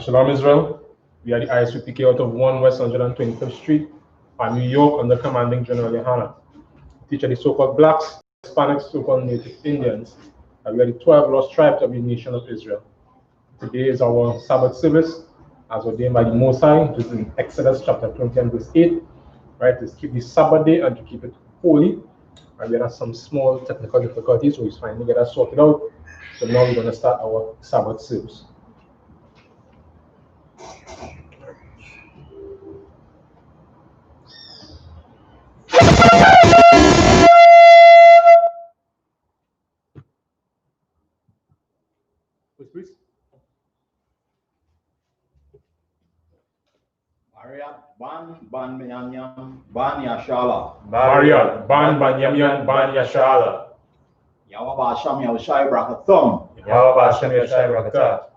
Shalom Israel. We are the I.S.U.P.K out of 1 West 125th Street, New York, under commanding General Yohanna. We teach the so-called blacks, Hispanics, so-called Native Indians. We are the 12 lost tribes of the nation of Israel. Today is our Sabbath service, as ordained by the Most High, which is in Exodus chapter 20 and verse 8. Right, is keep the Sabbath day and to keep it holy. And we had some small technical difficulties, so we finally get us sorted out. So now we're going to start our Sabbath service. Please. Maria, ban Yanyam, ban Yashala. Maria, ban Yamyan, ban Yashala. Yawaba Sham Yawshai Brakathum. Yahweh Hashem Yashai Rakatah.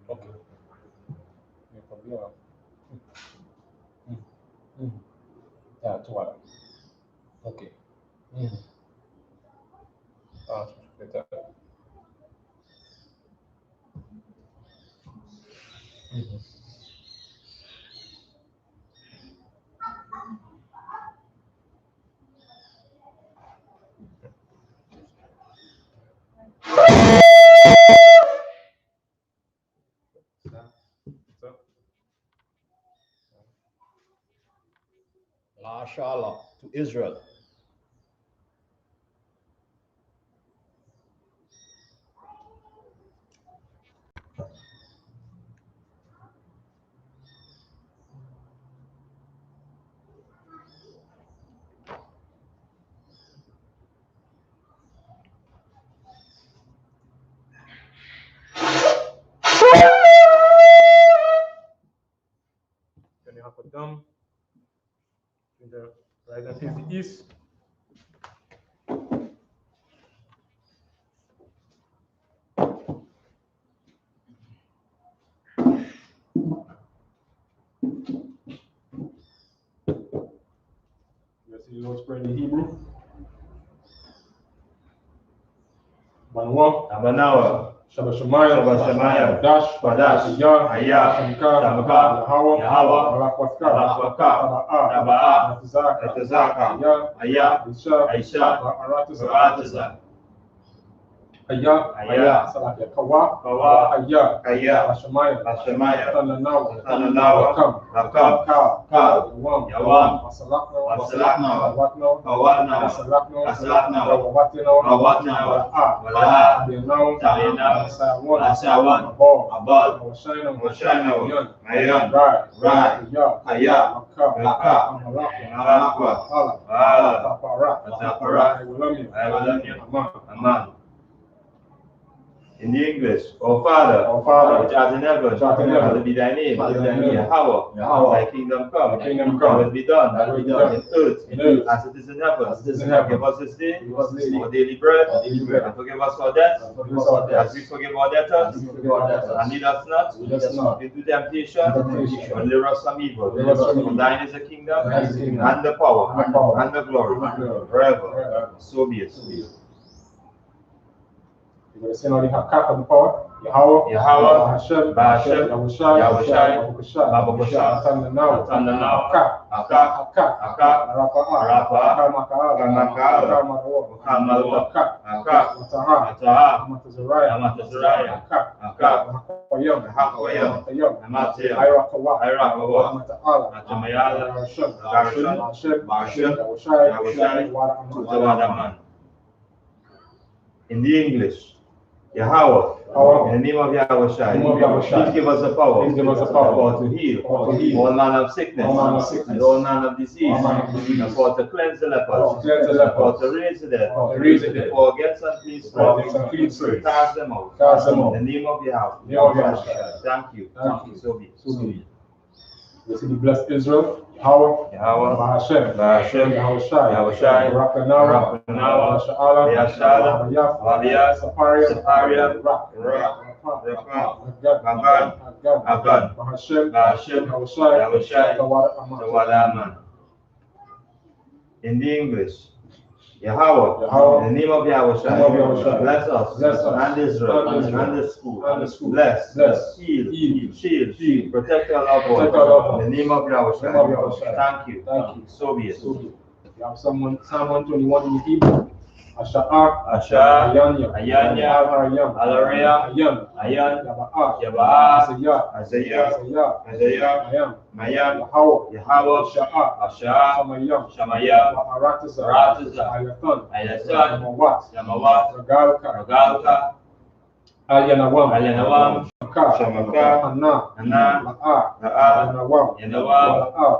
Okay. No problem. Yeah, to what? Okay. Better. La Shala to Israel. Then you have a thumb. In the right hand face the east. You see the Lord's Prayer in Hebrew. Banwa, Abanawa, Shabbat Shemayim, Badash, Ayah, Shamka, Yahweh, Malakwatka, Taba'a, Natizaka, Ayah, Aisha, Aisha, Aratiza. Aya, Aya, Salakia, Kawa, Kawa, Aya, Aya, Ashemaya, Ashemaya, Tananawa, Tananawa, Rakam, Rakam, Ka, Yawam, Masalakno, Masalakno, Awatno, Awatno, Masalakno, Masalakno, Awatino, Awatno, Wala, Wala, Tabianao, Tabianao, Sayawan, Sayawan, Abal, Abal, Washino, Washino, Mayan, Rai, Rai, Aya, Aya, Laka, Malakwa, Ala, Ala, Tapara, Tapara, Iwalami, Iwalami, Aman. In the English, our Father, which art in heaven, hallowed be thy name. Yahweh, thy kingdom come, thy will be done, in earth, as it is in heaven. Give us this day our daily bread, and forgive us our debts, as we forgive our debtors, and lead us not into temptation, but deliver us from evil. For thine is the kingdom, and the power, and the glory, forever. So be it. You're going to say only Hakak on the power. Yahweh, Hashem, Yahushai, Babakosha, Tananaw, Akak, Rapa, Ataha, Amatazariah, Akak, Amatia, Irakawa, Atamayala, Barshan, Yahushai, Tutawadaman. In the English, Yahweh, in the name of Yahushai, please give us the power to heal all manner of sickness and all manner of disease, and for to cleanse the lepers, for to raise the dead, for against unclean spirits, cast them out. In the name of Yahweh. Thank you. So be it. Let's bless Israel. Yahweh, Bahashem, Yahushai, Rakanawa, SHALAM, Saparia, Agan, Bahashem, Yahushai, Tawadaman. In the English, Yahweh, in the name of Yahushai, bless us, and Israel, and the school, bless, heal, shield, protect our loved ones, in the name of Yahushai. Thank you. So be it. You have Psalm 121 in the Hebrew. Asha, Ayanya, Alarayam, Ayan, Yabaa, Azayah, Mayam, Yahweh, Asha, Shamayam, Arataza, Ayatan, Yamawat, Ragalka, Alyanawam, Shamaka, Hana, Yanawam,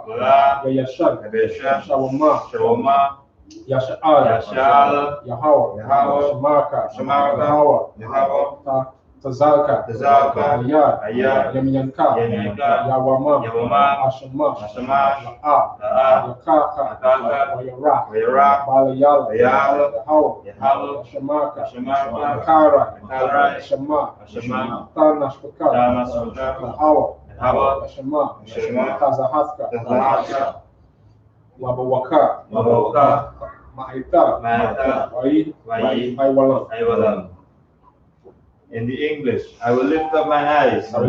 Wala, Yayashan, Shawama, Yasha'ala, Yahweh, Shemaka, Yahweh, Tazalka, Ayah, Yamiyanka, Yawama, Ashama, Yakaka, Wayara, Balayala, Yahweh, Shemaka, Karai, Shema, Tanashpaka, Yahweh, Shema, Tazahatka, Wabawaka, Mahita, Wai, Iwalam. In the English, I will lift up my eyes unto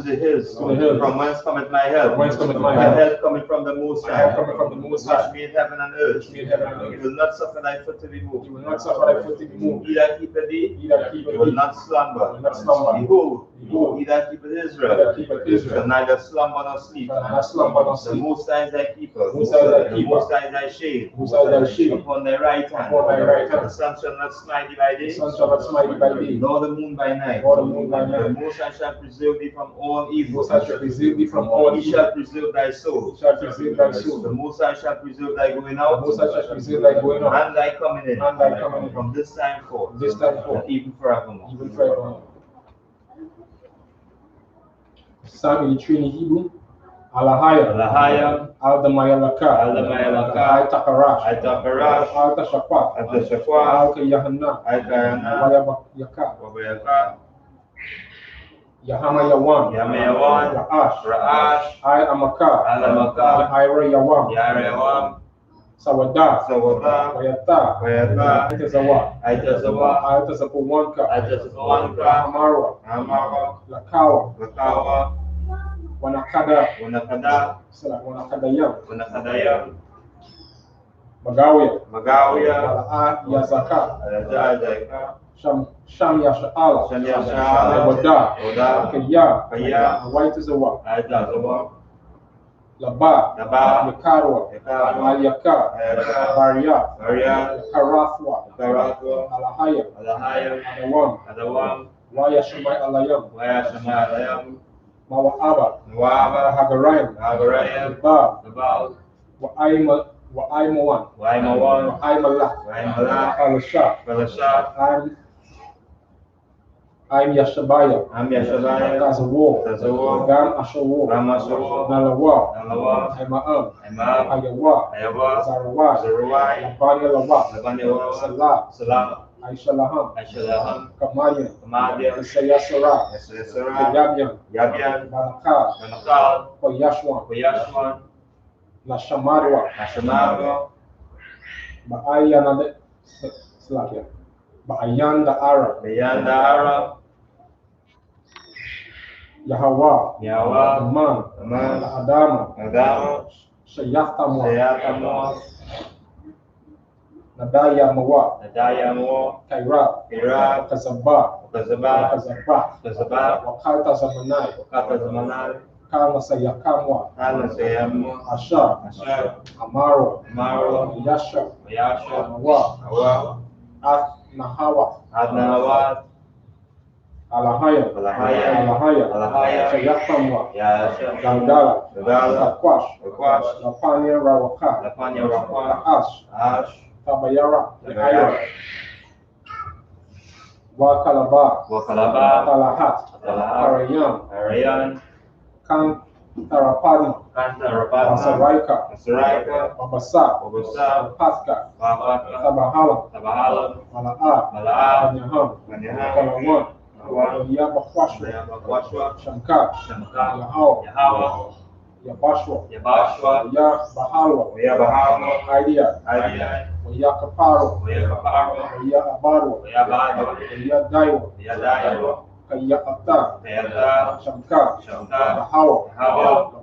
the hills, from whence cometh my help. My help cometh from the Most High, which made heaven and earth. He will not suffer thy foot to be moved. He that keepeth thee will not slumber. Behold, he that keepeth Israel shall neither slumber nor sleep. The Most High is thy keeper. The Most High is thy shade upon thy right hand. The sun shall not smite thee by day, nor the moon by night. The Most High shall preserve thee from all evil. He shall preserve thy soul. The Most High shall preserve thy going out and thy coming in from this time forth and even forevermore. Psalm 83 in Hebrew. Alahaya, Aldamayalaka, Aitakarash, Altashakwa, Alkayahanna, Wabayaka, Yahama Yawan, Ra'ash, I-Amaka, Ira Yawam, Sawada, Wayata, Aitazawa, Aitazapuwanka, Amara, Lakawa, Wanakadayam, Magawia, Yazaka, Sham Yasha'ala, Oda, Kaya, White as a walk, Laba, Yakarwa, Aliyaka, Baria, Karathwa, Alahaya, Adawam, Waya Shemai Alayam, Mawa'aba, Hagaraim, Bab, Wa'aimawan, Wa'aimalak, Alashah, I'm Yashabaya, Tazawo, Gam Ashawo, Nalawa, Ima'am, Ayawa, Zarawai, Labanya, Salah, Aishalaham, Kamadian, Isayasara, Yabian, Banakal, Koyashwan, Nashamarwa, Ba'ayan, Ba'ayan the Arab, Yahweh, Aman, Adama, Shayatamwa, Nadaya Mawa, Kaira, Kazaba, Wakata Zamanai, Kalma Sayakamwa, Ashar, Amaro, Yasha, Mawa, Nahawa, Alahaya, Shayatamwa, Gangala, Takwash, Lapanya Rawaka, Ash, Tabayara, Wakalaba, Talahat, Arayan, Kan Tarapadma, Masaraika, Babasa, Patka, Tabahala, Mala'a, Kalawan, Yabakwashwa, Shankar, Yahawa, Yabashwa, Yabahalwa, Idea, Yakaparo, Yabarwa, Yadaiwa, Kayata, Shankar, Yahawa,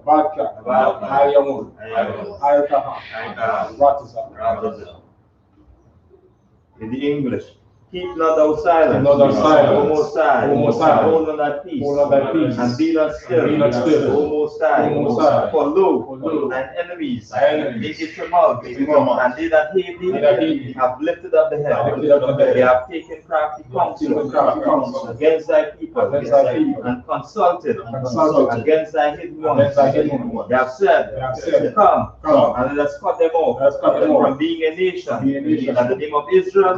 Badka, Ayamun, Ayataha, Ratiza. In the English. Keep not thou silent, O Most High, hold on thy peace, and be not still, O Most High, for lo, thine enemies make a tumult, and they that hate thee have lifted up the head. They have taken crafty counsel against thy people, and consulted against thy hidden ones. They have said, Come, and let us cut them off from being a nation, that the name of Israel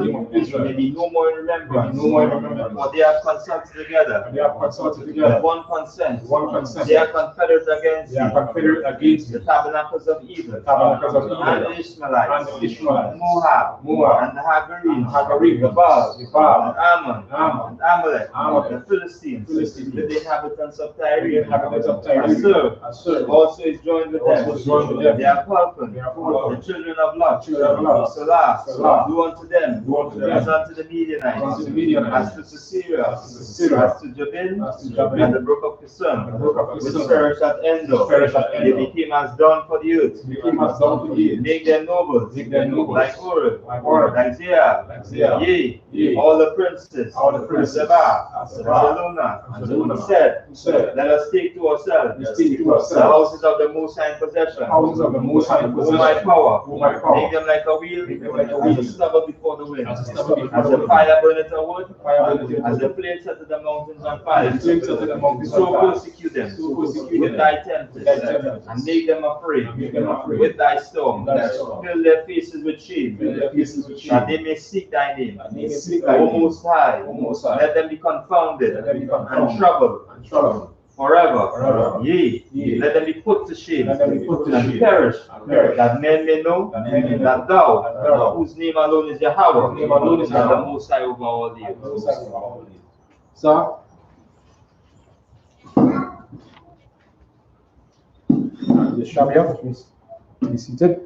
may be no more in remembrance. For they have consulted together with one consent. They are confederate against the tabernacles of Eden, and the Ishmaelites, Moab, and the Hagarenes, the Baal, and Ammon, and Amalek, the Philistines, with the inhabitants of Tyre. Assur also is joined with them. They are Pulpin, the children of Lot, Salah, do unto them as unto the Midianites, as to Sisera, as to Jabin, and the brook of Kison, which perished at Endor. They became as dung for the earth. Make them nobles, like Oreb, like Zerah, yea, all the princes, Zebah, Zalmunna, said, let us take to ourselves the houses of the Most High in possession, O my power, make them like a wheel, as a stubble before the wind, as the fire burneth a wood, as the flame setteth the mountains on fire. So persecute them with thy tempest, and make them afraid with thy storm. Fill their faces with shame, that they may seek thy name. O Most High, let them be confounded and troubled forever. Yea, let them be put to shame and perish, that men may know that thou, whose name alone is Yahweh, art the Most High over all the earth. Sir, just shut me up, please. Be seated.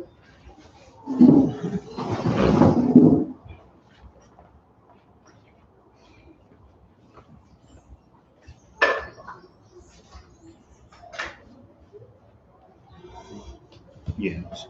Yes.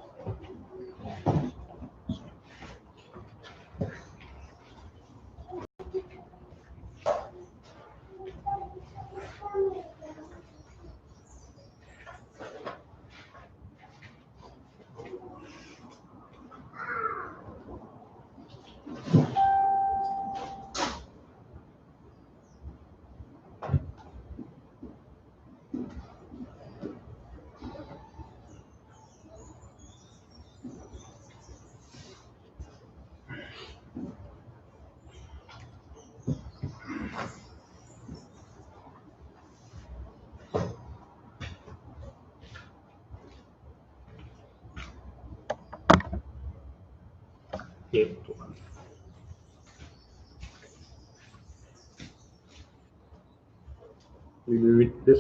This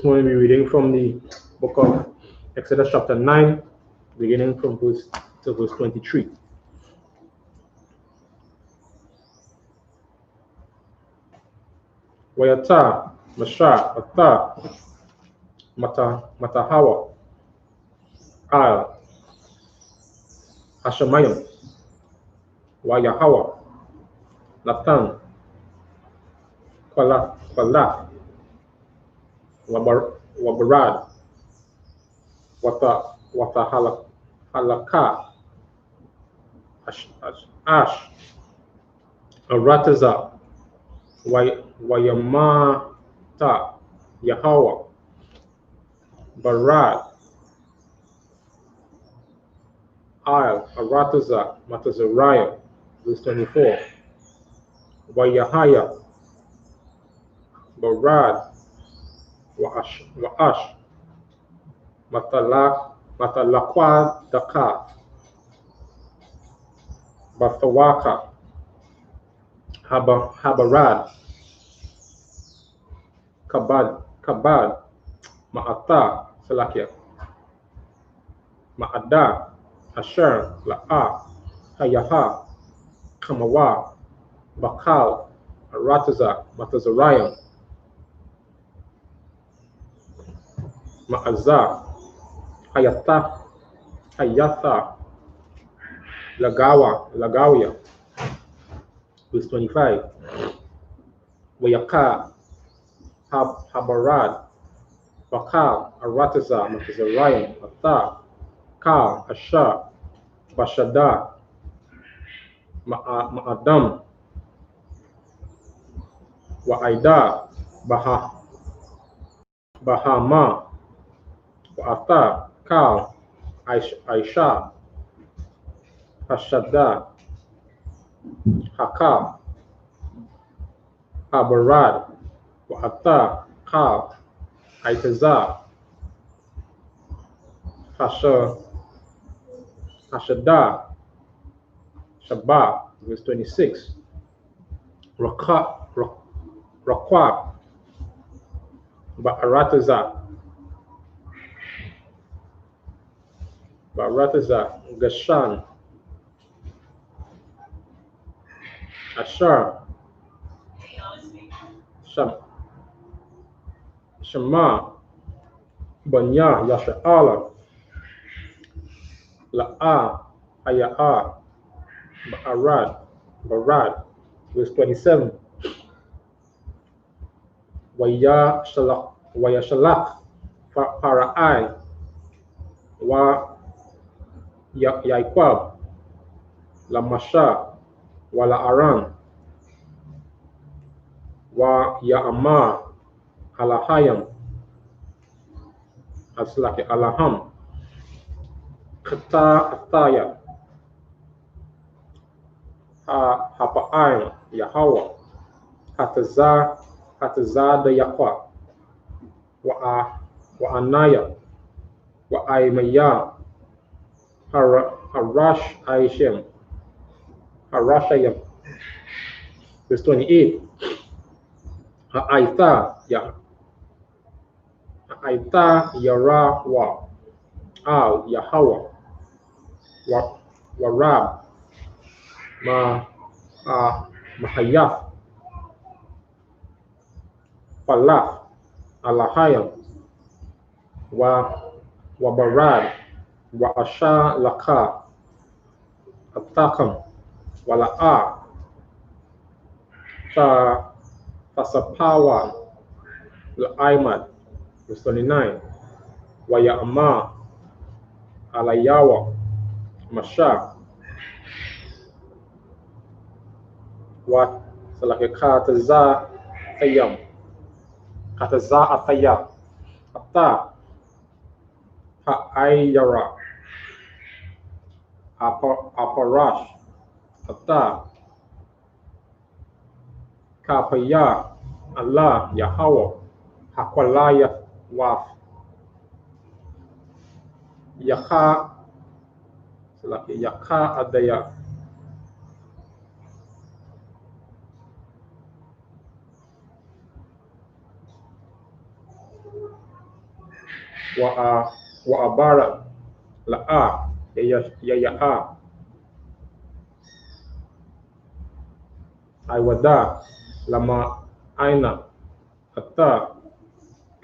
morning we're reading from the book of Exodus chapter 9, beginning from verse 23. Wayata, Masha, Ata, Matahawa, Al, Hashemayim, Wayahawa, Natan, Kwala, Wabarad, Wata Halaka, Ash, Arataza, Wayamata, Yahawa, Barad, Al, Arataza, Matazariah, verse 24. Wayahaya, Barad, Waash, Matalakwa Daka, Bathawaka, Habarad, Kabad, Ma'ata, Salakia, Ma'ada, Asher, La'a, Hayaha, Kamawa, Bakal, Arataza, Matazariah, Ma'azah, Hayatha, Lagawia, verse 25. Wayaka, Habarad, Bakal, Arataza, Matazariah, Ata, Kal, Asher, Bashada, Ma'adam, Wa'aida, Bahama, Wa'atha, Kal, Aisha, Hashada, Haka, Habarad, Wa'atha, Kal, Aitazah, Hashada, Shabbat, verse 26. Rakwab, Ba'arataza, Gashan, Ashar, Shema, Banya, Yasha'ala, La'a, Aya'a, Barad, verse 27. Wayashalak, Para'ai, Wa Yaquab, Lamasha, Wala Aran, Wa Ya'amar, Alahayam, Aslaki Alaham, Kata Ataya, Hapa'ai, Yahawa, Hataza de Yaqwa, Wa Anaya, Wa Aimaya, Harash Aishem, Harashayam, verse 28. Ha'aita Yarawa, Al Yahawa, Warab, Mahayaf, Palaf, Alahayam, Wabarad, Asha Laka, Atakam, Wala'a, Tasapawan, La'imad, verse 29. Waya'ama, Alayawa, Masha, Kataza Ataya, Ata, Ha'ayara, Aparash, Ata, Kapaya, Allah, Yahweh, Hakwalaya, Waf, Yaka Adaya, Wa'abara, La'a, Yaya'a, Iwada, Lama, Aina, Ata,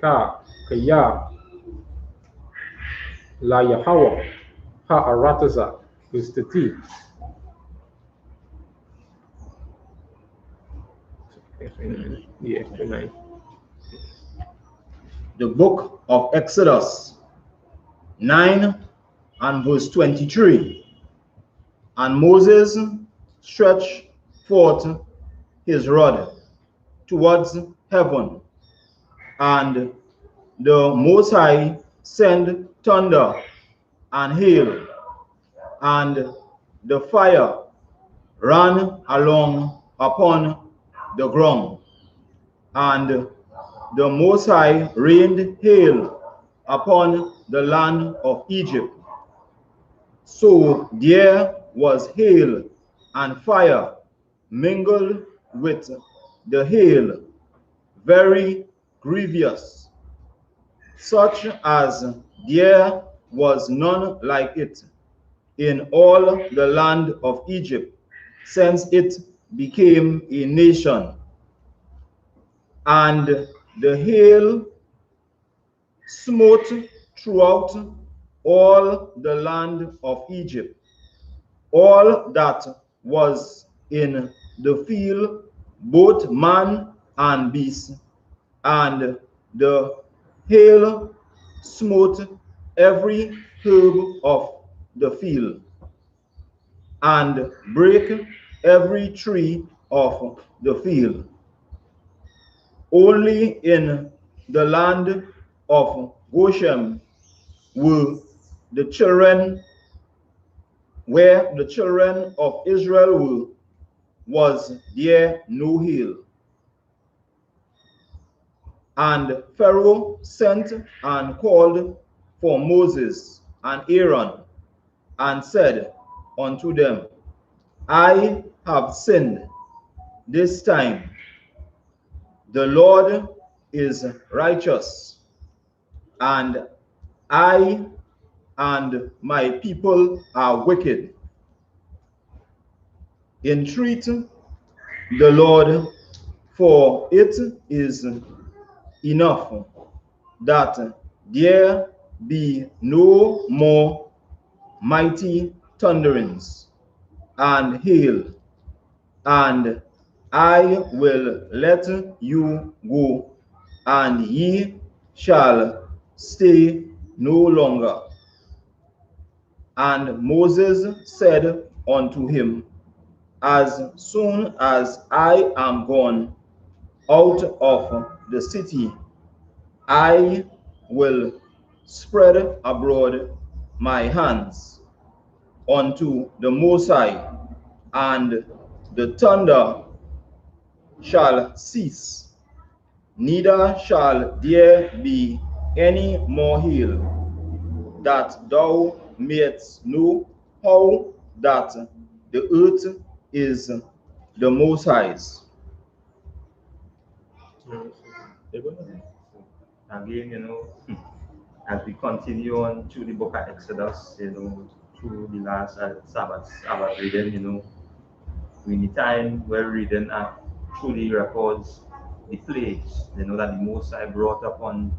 Ka, Kaya, La Yahawa, Arataza, Ustati. Yeah, 29. The book of Exodus 9 and verse 23. And Moses stretched forth his rod towards heaven, and the Most High sent thunder and hail, and the fire ran along upon the ground, and the Most High rained hail upon the land of Egypt. So there was hail and fire mingled with the hail, very grievous, such as there was none like it in all the land of Egypt, since it became a nation. And the hail smote throughout all the land of Egypt, all that was in the field, both man and beast, and the hail smote every herb of the field, and brake every tree of the field. Only in the land of Goshen were the children, where the children of Israel were, was there no hail. And Pharaoh sent and called for Moses and Aaron, and said unto them, I have sinned this time. The Lord is righteous, and I and my people are wicked. Entreat the Lord, for it is enough that there be no more mighty thunderings and hail, and I will let you go, and ye shall stay no longer. And Moses said unto him, as soon as I am gone out of the city, I will spread abroad my hands unto the Most High, and the thunder shall cease, neither shall there be any more hail, that thou mayest know how that the earth is the Most High's. Again, as we continue on through the book of Exodus, through the last Sabbath reading, we need time where reading truly records the plagues, that the Most High brought upon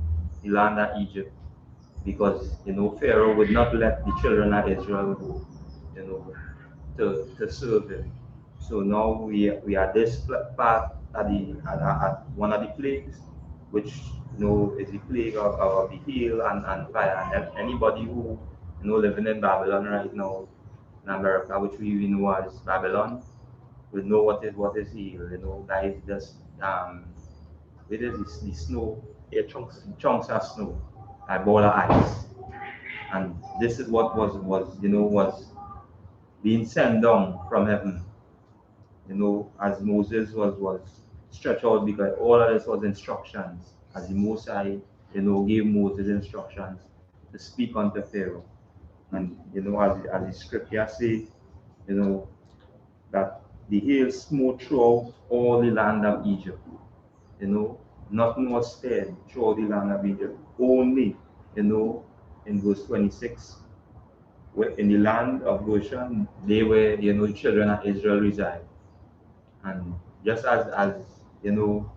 the land of Egypt, because, Pharaoh would not let the children of Israel go, to serve him. So now we are this part at one of the plagues, which is the plague of the hail and fire. And anybody who living in Babylon right now, in America, which we know as Babylon, would know what is hail. That is just it is the snow, chunks of snow, a ball of ice, and this is what was being sent down from heaven. As Moses was stretched out, because all of this was instructions, as the Most High, gave Moses instructions to speak unto Pharaoh. And, as the scripture say, that the hail smote throughout all the land of Egypt. Nothing was spared throughout the land of Egypt. Only you know, in verse 26, in the land of Goshen, they were, you know, children of Israel reside. And just as you know,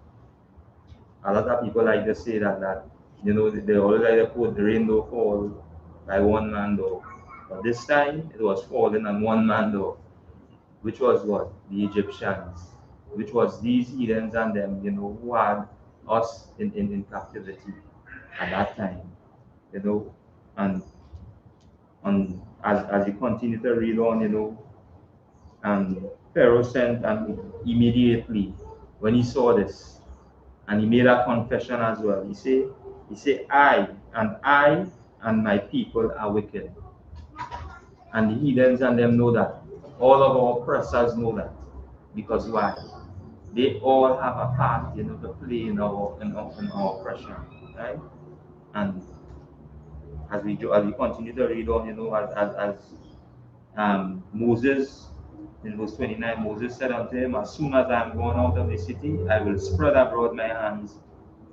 a lot of people like to say that you know, they always like to quote the rainbow fall by one man door. But this time it was falling on one man door, which was what? The Egyptians, which was these heathens and them, you know, who had us in captivity at that time, you know. And as you continue to read on, you know, and Pharaoh sent, and immediately when he saw this, and he made a confession as well. He said, I and my people are wicked. And the heathens and them know that. All of our oppressors know that. Because why? They all have a part, you know, to play in our oppression. Right? And as we continue to read on, you know, as Moses, in verse 29, Moses said unto him, as soon as I am gone out of the city, I will spread abroad my hands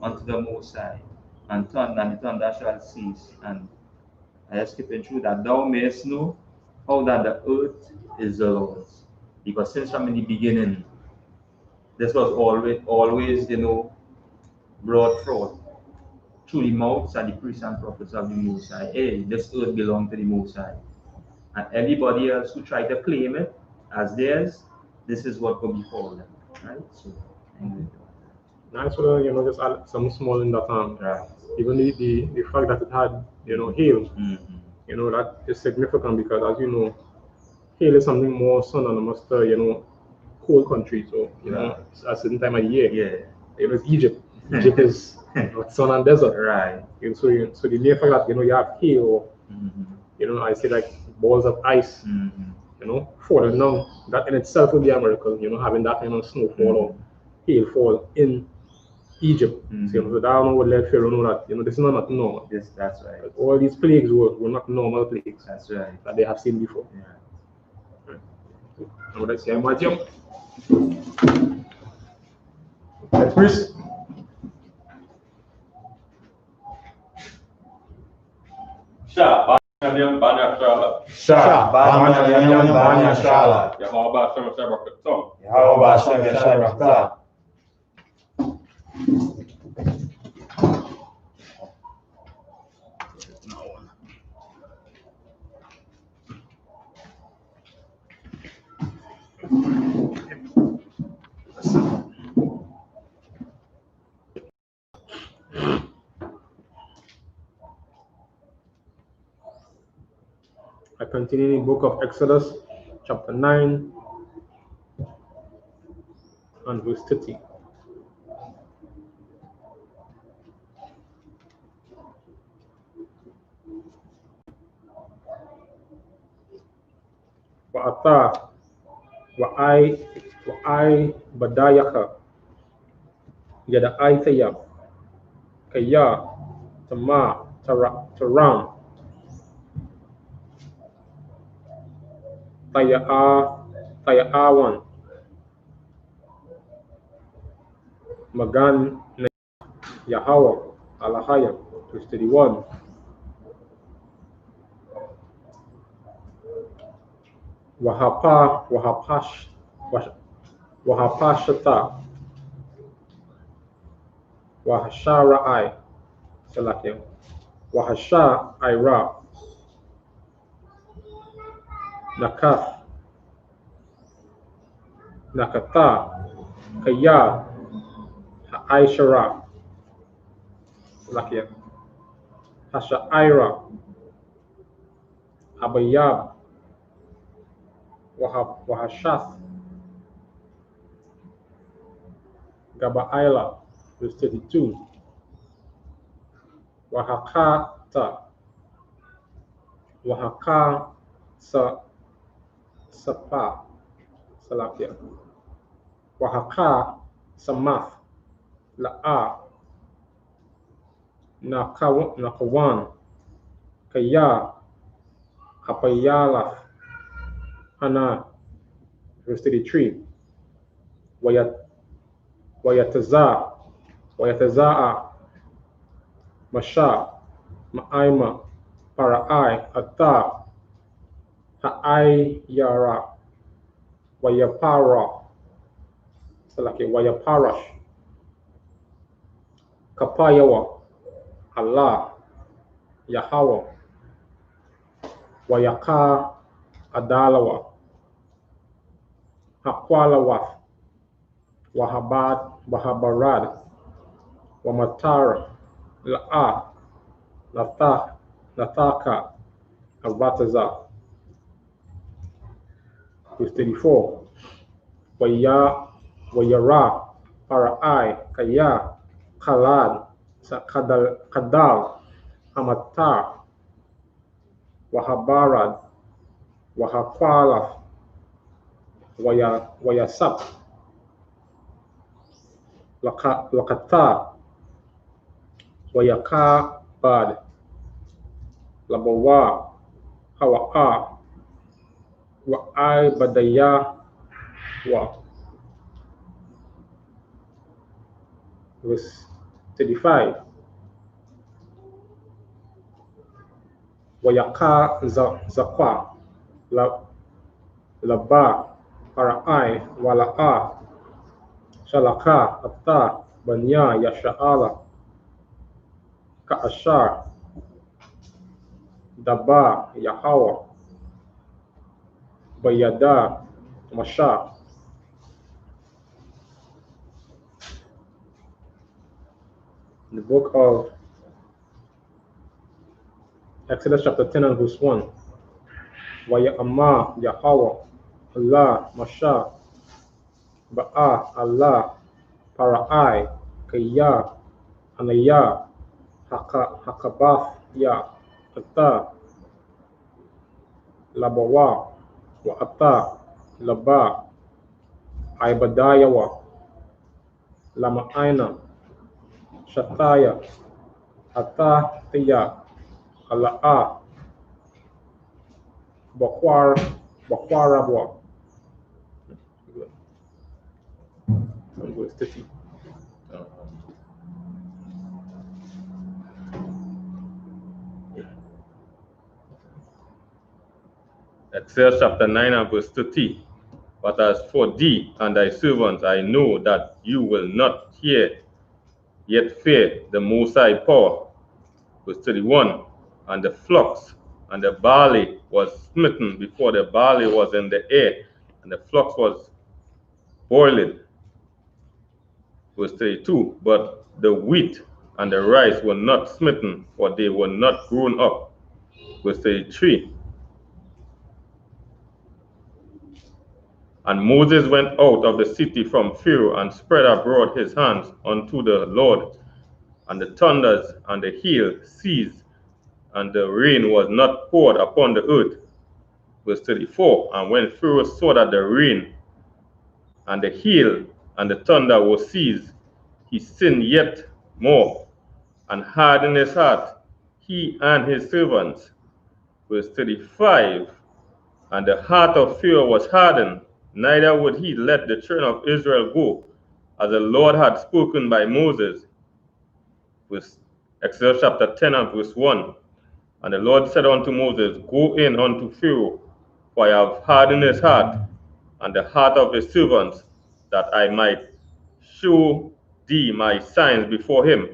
unto the Most High, and the thunder shall cease. And I am skipping through that. Thou mayest know how that the earth is the Lord's. Because since from the beginning, this was always, you know, brought forth through the mouths of the priests and prophets of the Most High. Hey, this earth belongs to the Most High. And everybody else who try to claim it as theirs, this is what will befall them. Right? So, anyway. Nice, you know, just add some small in that right. Even the fact that it had, you know, hail, you know, that is significant because, as you know, hail is something more synonymous to, you know, cold country. So, you know, it's a certain time of the year. Yeah. You know, it's Egypt. Egypt is sun and desert. Right. And so the mere fact that, you know, you have hail, or, you know, I say like balls of ice, you know, falling down, that in itself would be a miracle, you know, having that kind of snowfall or hail fall in Egypt. So, you know, so that would let Pharaoh know that, you know, this is not normal. Yes, that's right. All these plagues were not normal plagues. That's right. That they have seen before. Yeah. Now let's see Matthew. Let's first. Sha, banyak shala. Sha, banyak shala. Ya mau bahasa saya berketok. How about Shabbat? I continue in the book of Exodus, chapter 9, and verse 30. Wa'ata wa'ai badayaka yada aitaya kaya tama taram tayaawan magan na Yahweh alahaya, verse 31. Wahapashata Wahasharai Salakia Wahasha Ira Nakata Kaya Aishara Salakia Hasha Ira Abayab Wahashath Gabaila, verse 32. Wahaka Sapa Salakia Wahaka Samath La'a Nakawan Kaya Hapayala Hana, verse 33. Wayataza'a Masha Ma'aima, Para'ai, Ata, Ha'ayara, Wayapara, Salaki, Wayaparash, Kapayawa, Allah, Yahweh, Wayaka, Adalawa, Hakwalawa, Wahabarad, Wamatara, La'a, Nathaka, Avataza. Verse 34. Wayara, Para'ai, Kaya, Kalad, Kadal, Hamatar, Wahabarad, Wahakwalaf, Wayasap, Lakata, Wayaka Bad, Labawa, Hawa'a, Wa'ai Badaya, Wa. Verse 35. Wayaka Zakwa, Laba, Para'ai, Wala'a, Shalaka, Atta, Banya, Yasha'ala, Ka'ashar, Daba, Yahawa, Bayada, Masha. The book of Exodus chapter 10 and verse 1. Waya'amah, Yahweh, Allah, Masha, Ba'a, Allah, Para'ai, Kaya, Anaya, Hakabath, Ya, Ata, Labawa, Wa'ata, Laba, Ibadayawa, Lama'aina, Shataya, Ata, Tiya, Ala'a, Bakwarabwa. Verse 30. Exodus chapter 9 and verse 30. But as for thee and thy servants, I know that you will not yet fear the Most High power. Verse 31. And the flocks and the barley was smitten before the barley was in the air, and the flocks was boiled. Verse 32. But the wheat and the rice were not smitten, for they were not grown up. Verse 33. And Moses went out of the city from Pharaoh and spread abroad his hands unto the Lord, and the thunders and the hail ceased, and the rain was not poured upon the earth. Verse 34. And when Pharaoh saw that the rain and the hail and the thunder were ceased, he sinned yet more, and hardened his heart, he and his servants. Verse 35. And the heart of Pharaoh was hardened, neither would he let the children of Israel go, as the Lord had spoken by Moses. Verse Exodus chapter 10 and verse 1. And the Lord said unto Moses, Go in unto Pharaoh, for I have hardened his heart, and the heart of his servants, that I might show thee my signs before him.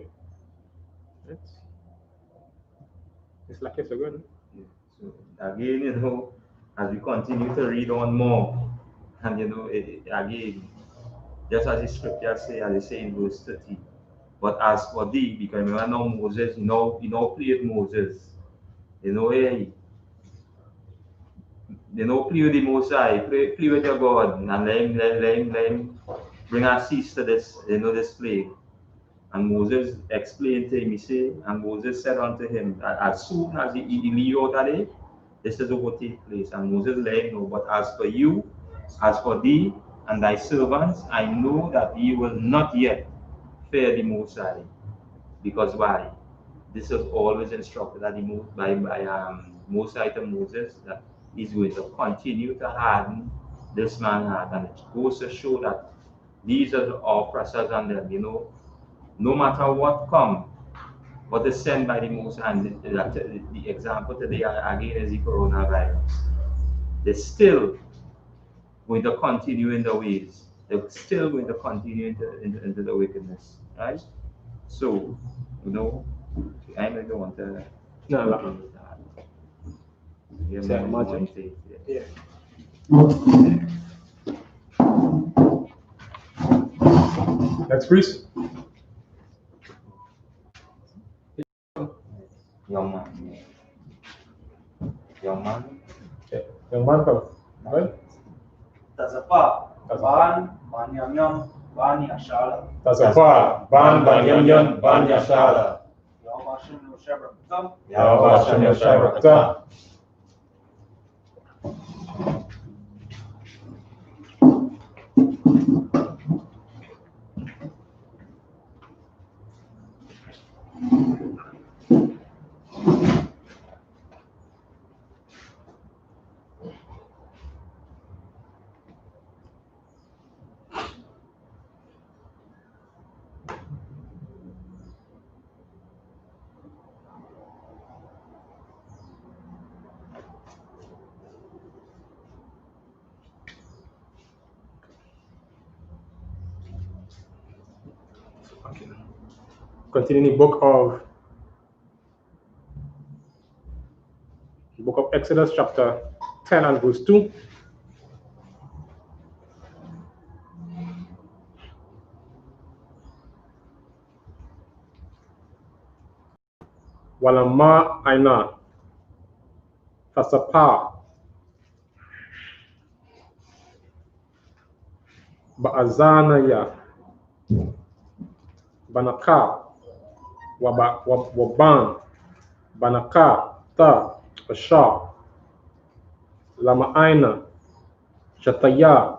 It's like it's a good. So again, as we continue to read on more, and again, just as the scripture say, as they say in verse 30. But as for thee, because remember now Moses, played Moses. They play with the Most High, play with your God, and let him bring a cease to this, this plague. And Moses explained to him, he said, and Moses said unto him, that as soon as he leave out of there, this is what will take place. And Moses let him know, but as for you, as for thee and thy servants, I know that ye will not yet fear the Most High. Because why? This is always instructed that by Most High to Moses, that he's going to continue to harden this man's heart. And it goes to show that these are our oppressors and them, no matter what come, but is sent by the Most High. And the example today again is the coronavirus. They're still going to continue in the ways. They're still going to continue into the wickedness, right? So, you know, I don't want to. No. Yeah, Say man, much. one thing, yeah. Next, priest. Young man. Young man. Okay. Young man, come. Right? Tazapa, Ban Yam Yam, Ban Yashala. Tazapa, Ban Yam Yam, Ban Yashala. Yahweh Yoshe Barakah. Yahweh Yoshe Barakah. Continuing the book of Exodus, chapter 10 and verse 2. Walama aina tasapa baazana ya banaka waban banaka ta asha lama aina shataya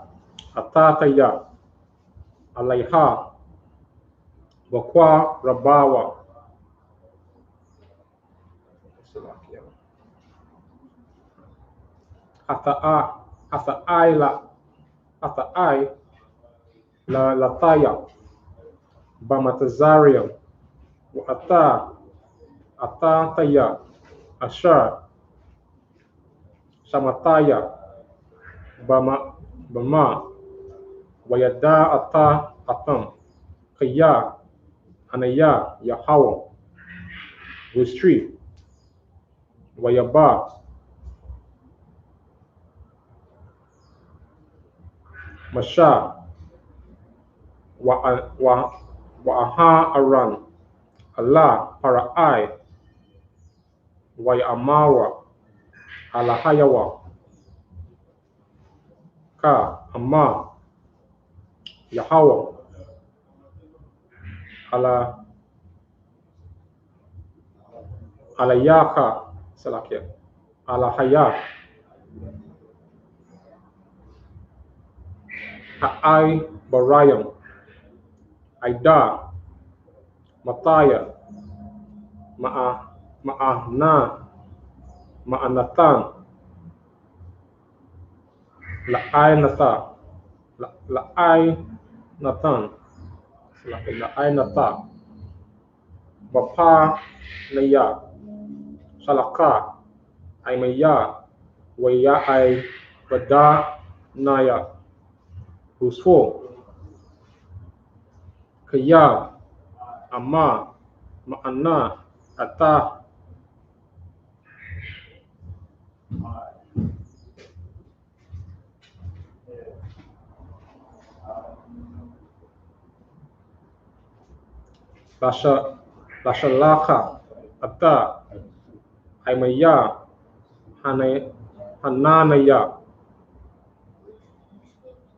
atataya alaiha wakwa rabawa hata ai la lataya bamatazaria wa atataya ashar shamataya bama wayada atam kaya anaya yahawa verse 3 wayaba masha wa aha aran Allah paraai wayamawa alahayawa ka amma yahawa alayaka salakia alahaya ai barayam aida mataya ma'anatan la'ainata bapa naya salaka aimaya waya ai bada naya verse 4 kaya amma ma'ana ata lashalaka ata aimaya hananaya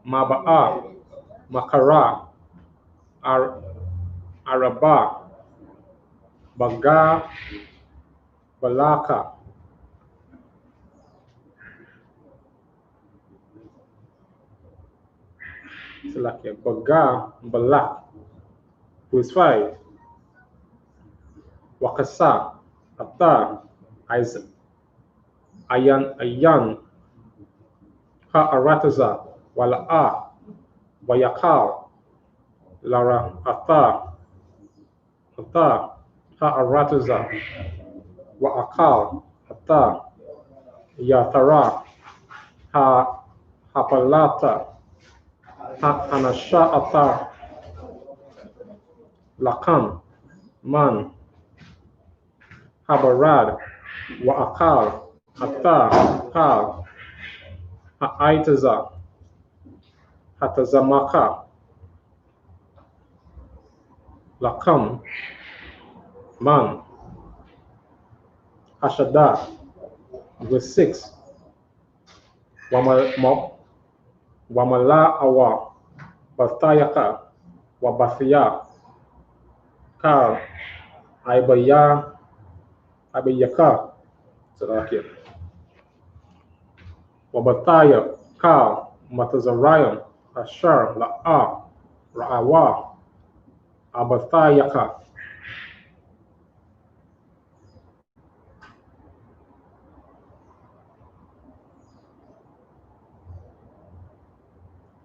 maba'a makara araba baga balaka baga balak verse 5 wakasa ata ayan ha arataza wala'a wayakal lara ata Ha'aratuza, Wa'akal, Hata, Yathara, Hapalata, Hanasha'ata, Lakam, Man, Habarad, Wa'akal, Hata, Kal, Ha'aitaza, Hatazamaka, Lakam, Man, Hashada, verse 6, Wamala Awa, Bathayaka, Wabathia, Kal, Ibayaka, Salakia, Wabataya, Kal, Matazariam, Ashar, La'a, Ra'awa, Abathayaka,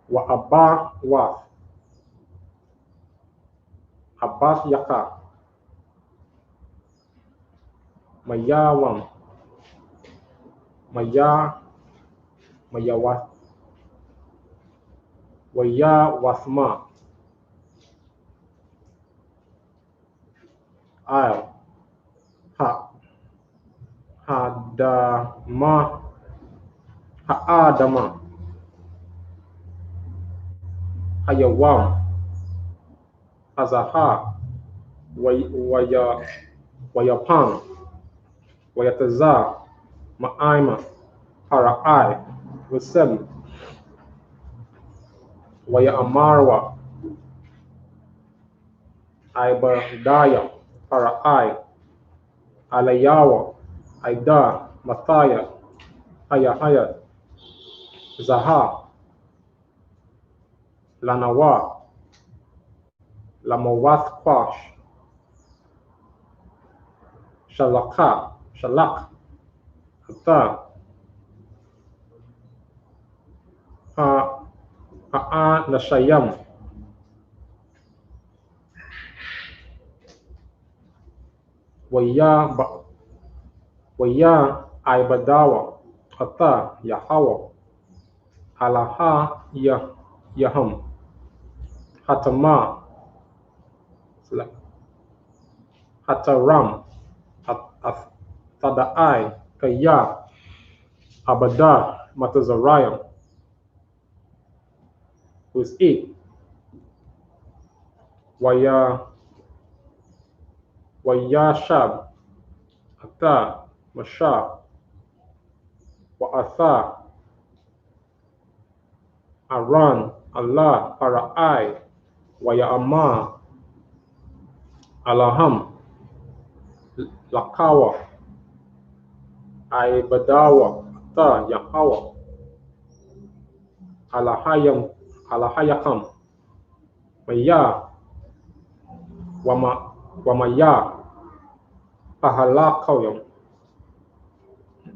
Wath, Abath Yaka, Mayawam, Mayawath, Wathma, Al, Ha'adama, Hayawam, Hazaha, Wayapan, Wayataza, Ma'aima, Hara'ai, Wasebi, Waya Amarwa, Ibadaya, Hara'ai, Alayawa, Aida, Mathaya, Hayahaya, Zaha, Lanawa, Lamawath Kwash, Shalak, Hata, Nashayam, Waya Ibadawa, Hata, Yahawa, Alaha Yaham, Hatama, Hataram, Tadai, Kaya, Abada, Matazariam, verse 8, Wayashab, Ata, Masha, Wa'atha, Aran, Allah, Para'ai, Waya'ama, Alaham, Lakawa, Ibadawa, Ata, Yahawa, Alahayakam, Maya, Wamaya, Pahalakayam.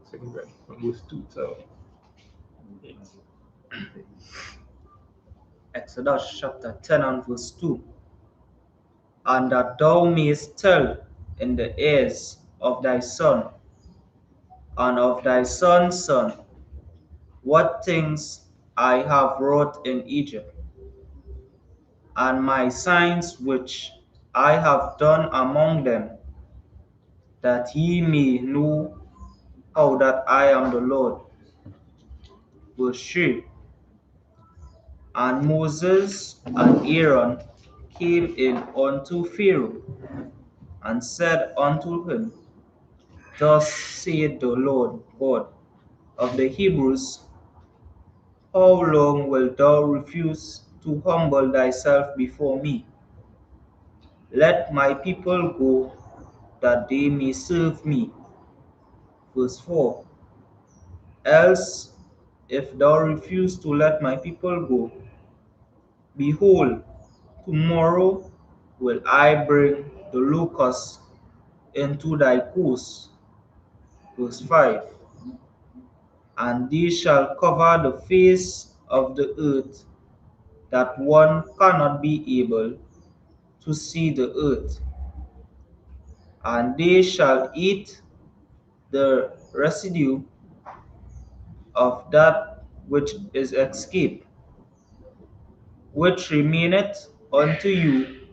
Second verse, verse 2, so. Exodus chapter 10 and verse 2. And that thou mayest tell in the ears of thy son and of thy son's son what things I have wrought in Egypt, and my signs which I have done among them, that ye may know how that I am the Lord. Verse 3. And Moses and Aaron came in unto Pharaoh, and said unto him, Thus saith the Lord God of the Hebrews, How long wilt thou refuse to humble thyself before me? Let my people go, that they may serve me. Verse 4. Else, if thou refuse to let my people go, behold, tomorrow will I bring the locusts into thy coast. Verse 5. And they shall cover the face of the earth, that one cannot be able to see the earth. and they shall eat the residue of that which is escaped, which remaineth unto you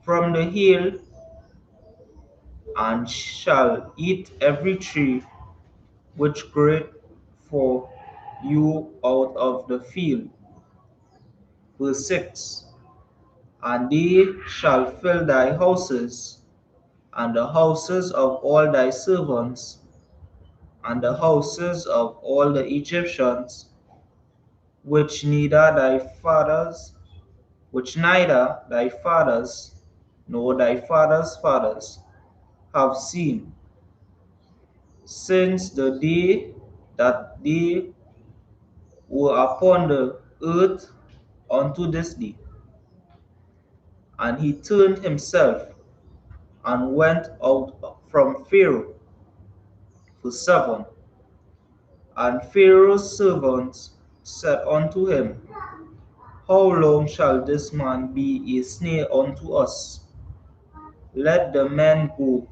from the hill, and shall eat every tree which groweth for you out of the field. Verse 6. And they shall fill thy houses, and the houses of all thy servants, and the houses of all the Egyptians, which neither thy fathers nor thy fathers' fathers have seen, since the day that they were upon the earth unto this day. And he turned himself and went out from Pharaoh. Verse 7. And Pharaoh's servants said unto him, How long shall this man be a snare unto us? Let the men go,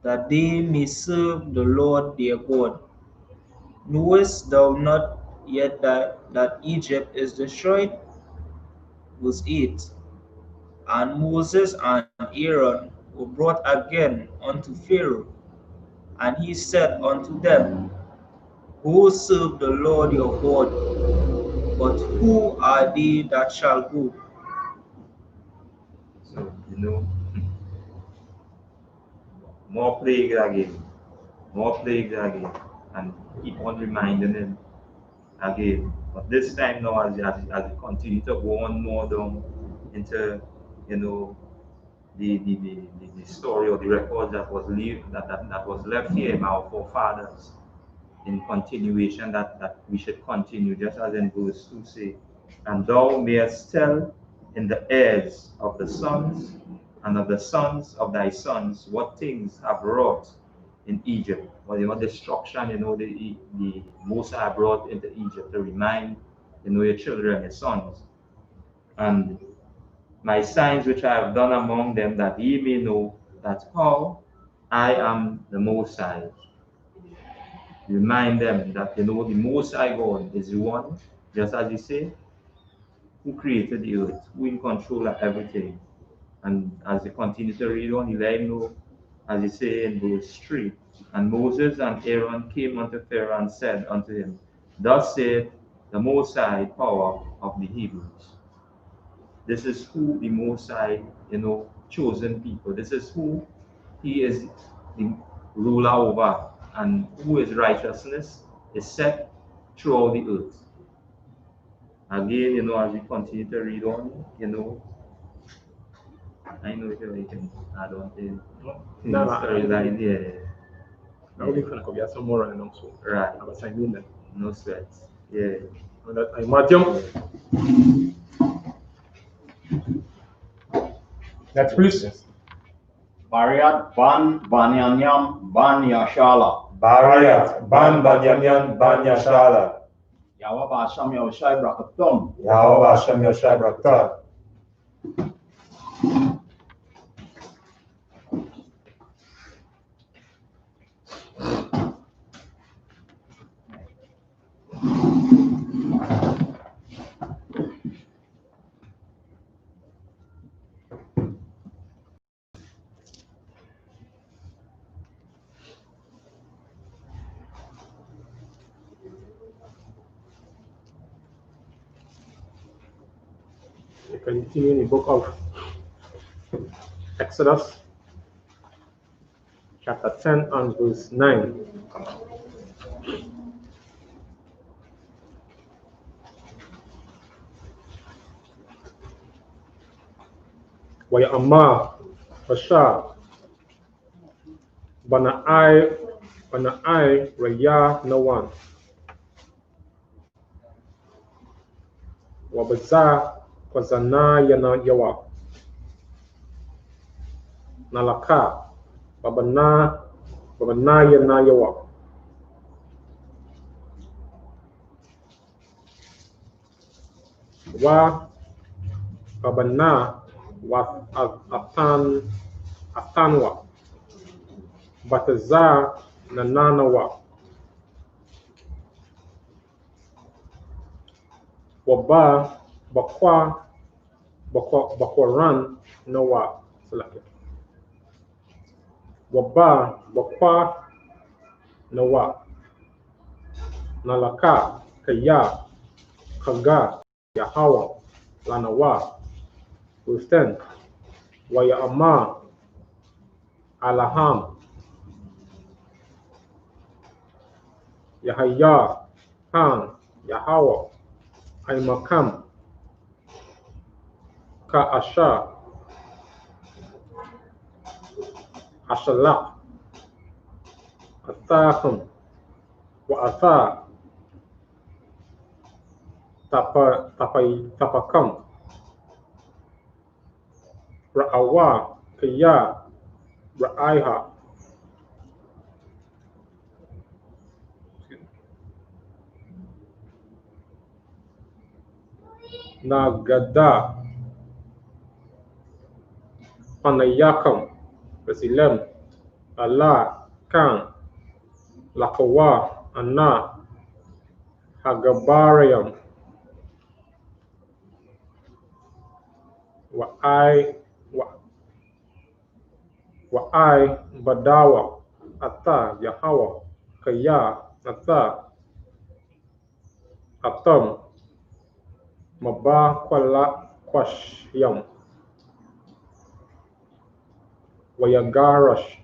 that they may serve the Lord their God. Knowest thou not yet that Egypt is destroyed? Verse 8. And Moses and Aaron were brought again unto Pharaoh, and he said unto them, Go serve the Lord your God, but who are they that shall go? So, more plagues again, and keep on reminding him again. But this time now, as we continue to go on more down into, the story or the record that was left here by our forefathers, in continuation that we should continue, just as in verse 2 say, and thou mayest tell in the heirs of the sons and of the sons of thy sons what things have wrought in Egypt. Well, destruction, the Most High brought into Egypt to remind, your children, your sons. And my signs which I have done among them, that ye may know that how I am the Most High. Remind them that, the Most High God is the one, just as he said, who created the earth, who in control of everything. And as they continue to read on, he let him know, as he say in verse 3, and Moses and Aaron came unto Pharaoh and said unto him, Thus saith the Most High power of the Hebrews. This is who the Most High, chosen people. This is who he is the ruler over, and who his righteousness is set throughout the earth. Again, as we continue to read on, I know you can add on to storyline, yeah. Now we can get some more and also. Right. I was saying that. No sweat. Yeah. And that I Matthew. Next, please. Bariat ban banyanyam ban yashala. Bariat ban banyanyan ban yashala. Yawa basham yoshai brakatum. Yahweh Hashem Yoshai Brakta. We continue in the book of Exodus, chapter 10 and verse 9. Wayama Basha Banai Raya Nawan Wabaza Kwazana Yana Yawa Nalaka Babana Yana Yawa Wa Babana wa Atanwa Bataza Nananawa. Waba Bakwaran Nawa. Waba Bakwa Nawa. Nalaka Kaya Kaga Yahawa Lanawa. Verse 10. Waya Ama Alaham Yahaya Han Yahawa Aimakam Ka Asha Ashalak Athaham Wa Atha Tapakam Ra'awa Kaya Ra'aiha Nagada Panayakam Rasilem Allah Kan Lakawa Anna Hagabariam Wa'ai Badawa Ata Yahawa Kaya Ata Atam Maba Kwala Kwashyam Wayagarash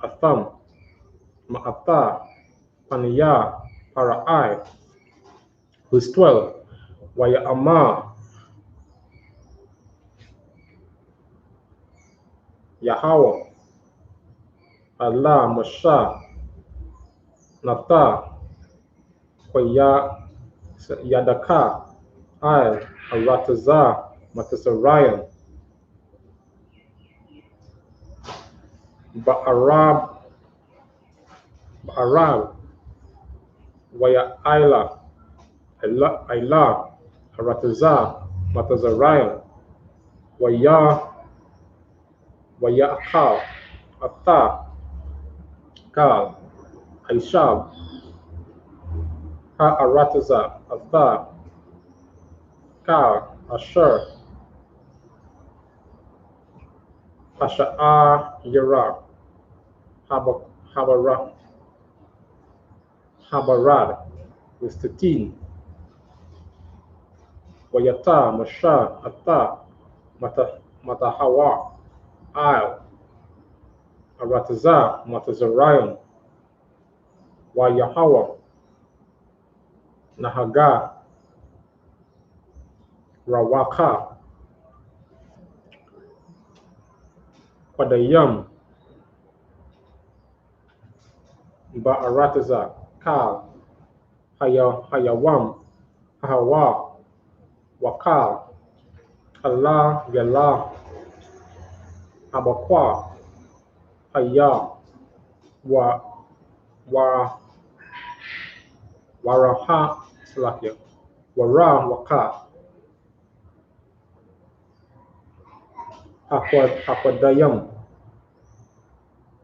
Atham Ma'ata Paniya Para'ai. Verse 12. Waya Ama Yahawa Allah Masha Nata Kwaya Yadaka Al Arataza Matasarayan Ba'arab Waya Ayla Arataza Matazarayan Waya Akal Ata Kal I.S.H.A.P.K Ha Arataza Ata Kal Asher Hasha'a Yara Habarad with 13. Wayata Masha Ata Matahawa Al Arataza Matazarayan Wayahawa Nahaga Rawaka Padayam Ba'arataza Kal Hayawam Hawa Wakal Allah Yala Abakwa Haya Waraha Slakia Wara Waka Hakwadayam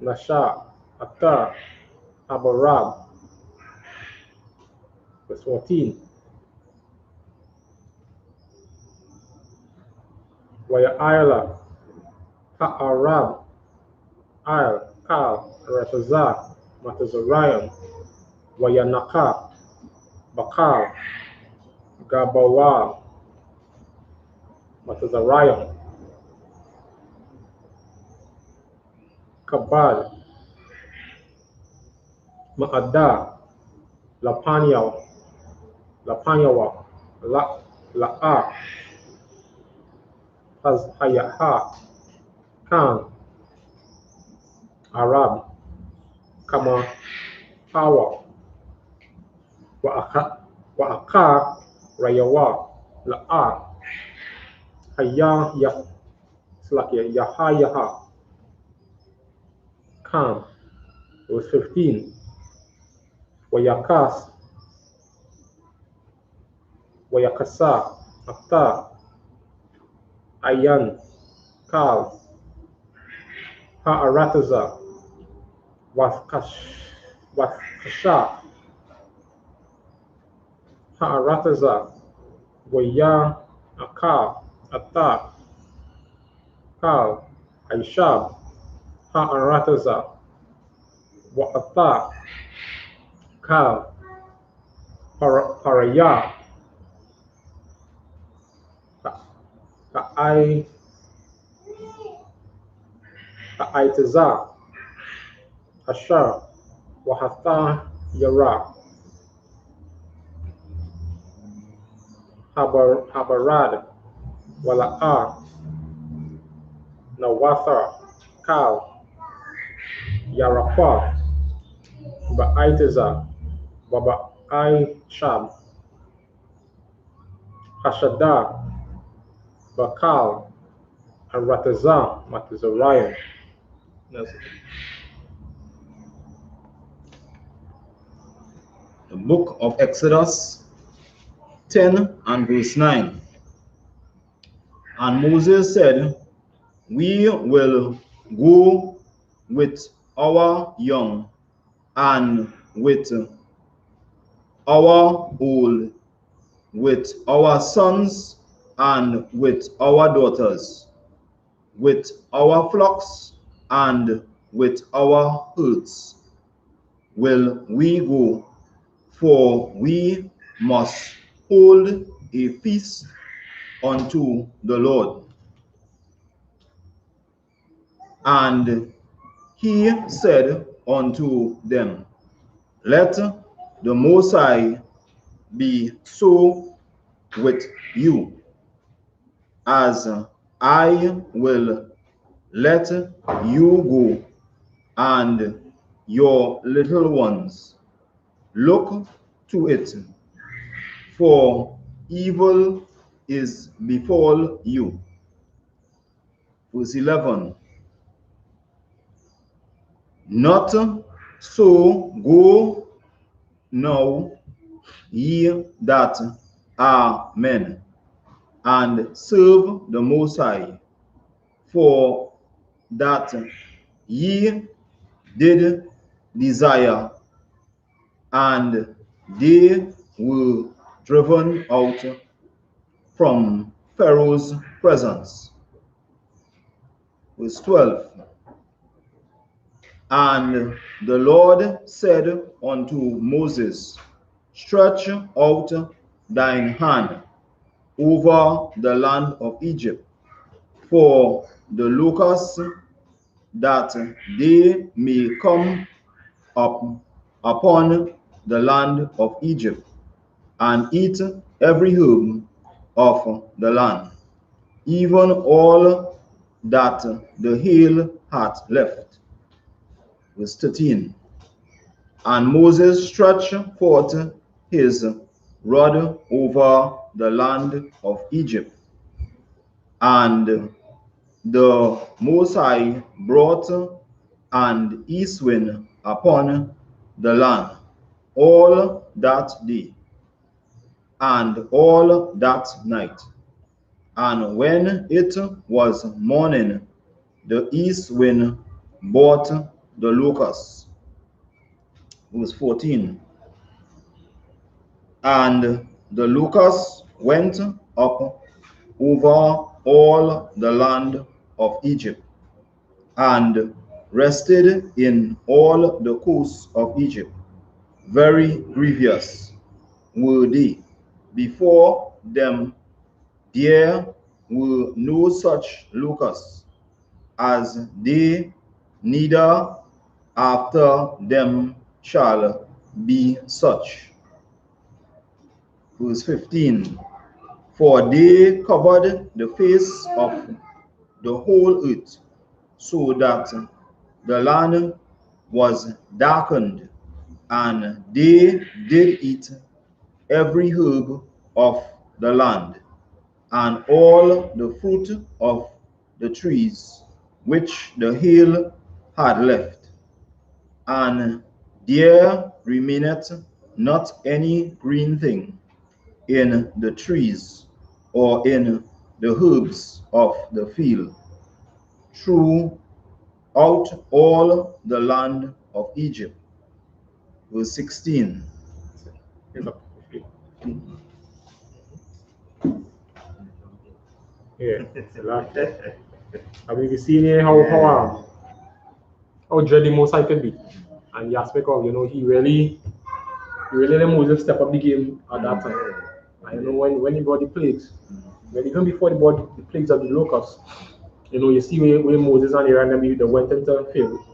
Nasha Ata Abarab. Verse 14. Waya Ayla Ha'arab Al Kal Rataza Matazarayan Waya Naka Bakal Gabawa Matazarayan Kabad Ma'ada Lapanyawa La'a Hayaha Kan Arab Kama Hawa Wa'aka Rayawa La'a Yahayaha Kan. Verse 15. Wayakasa Ata Ayan Kal Ha'arataza Wathkasha, Ha'arataza, Waya, Akal, Atak, Kal, I.S.U.P.K, Ha'arataza, Wa'atak, Kal, Paraya, Ka'aitaza, Asher, Wahatha, Yara, Habarad, Wala'a, Nawatha, Kal, Yarapha, Ba'aitaza, Baba'ai-Shab, Hashada, Bakal, and Rataza, Matazariah. The book of Exodus 10 and verse 9. And Moses said, we will go with our young and with our old, with our sons and with our daughters, with our flocks and with our herds will we go, for we must hold a feast unto the Lord. And he said unto them, let the Most High be so with you, as I will let you go, and your little ones. Look to it, for evil is befall you. Verse 11. Not so go now ye that are men, and serve the Most High, for that ye did desire, and they were driven out from Pharaoh's presence. Verse 12. And the Lord said unto Moses, stretch out thine hand over the land of Egypt, for the locusts, that they may come up upon the land of Egypt, and eat every herb of the land, even all that the hail hath left. Verse 13. And Moses stretched forth his rod over the land of Egypt, and the Most High brought an east wind upon the land all that day and all that night. And when it was morning, the east wind brought the locusts. Verse 14. And the locusts went up over all the land of Egypt, and rested in all the coasts of Egypt. Very grievous were they. Before them there were no such locusts as they, neither after them shall be such. Verse 15. For they covered the face of the whole earth, so that the land was darkened, and they did eat every herb of the land, and all the fruit of the trees which the hail had left. And there remaineth not any green thing in the trees or in the herbs of the field throughout all the land of Egypt. Verse 16. Yeah, I mean, we see here how dreadly Most High could be, and the aspect of he really let Moses step up the game at that time. And when he brought the plagues, when even before the plagues of the locusts, you see where Moses and Aaron and they went into Pharaoh,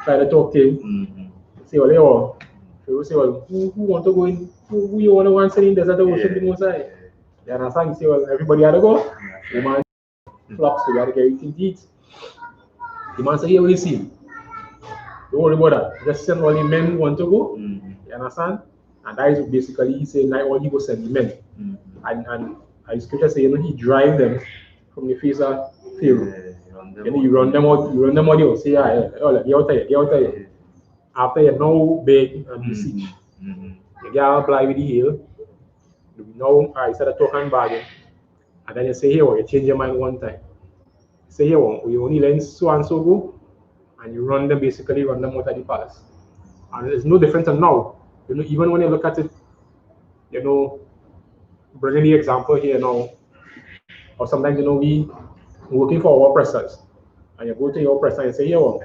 try to talk to him, say, well, Pharaoh say, well, who want to go in? Who you want to go and send in desert to worship the Most High? You understand? You say, well, everybody had to go. Woman flocks to get everything to eat. The man say, here we see. Don't worry about that. Just send all the men who want to go. You understand? And that is basically he saying like, he go send the men. And as scripture say, he drive them from the face of Pharaoh. You run them out, you say, yeah, get out of here. After you now beg and beseech, you get apply with the hill. Now I started talking bargain. And then you say, here, you change your mind one time. Say, here, we only let so and so go, and you run them out of the palace. And it's no different than now. Even when you look at it, bringing the example here now, or sometimes we working for our oppressors, and you go to your oppressor and say, I'll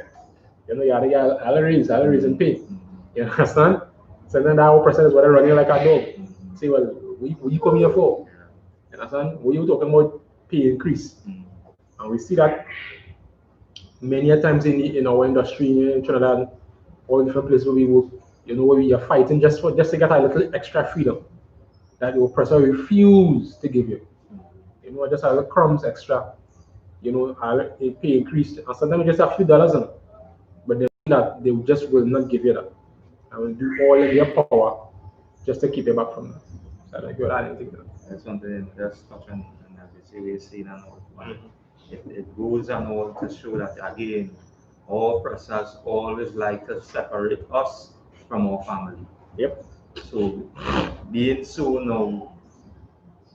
raise in pay. You understand? So then that oppressor is what they're running like a dog. Say, well, what you come here for? You understand? What you talking about pay increase? And we see that many a times in our industry in Trinidad, all different places where we work, where we are fighting just to get a little extra freedom that the oppressor refuse to give you. Just a little crumbs extra, a pay increase, and sometimes just a few dollars in it. But they just will not give you that. And will do all in their power just to keep you back from that. So I don't hear anything. That's something that's touching, and as you say, we're seeing and all. It goes and all to show that again, all oppressors always like to separate us from our family. Yep. So being so now,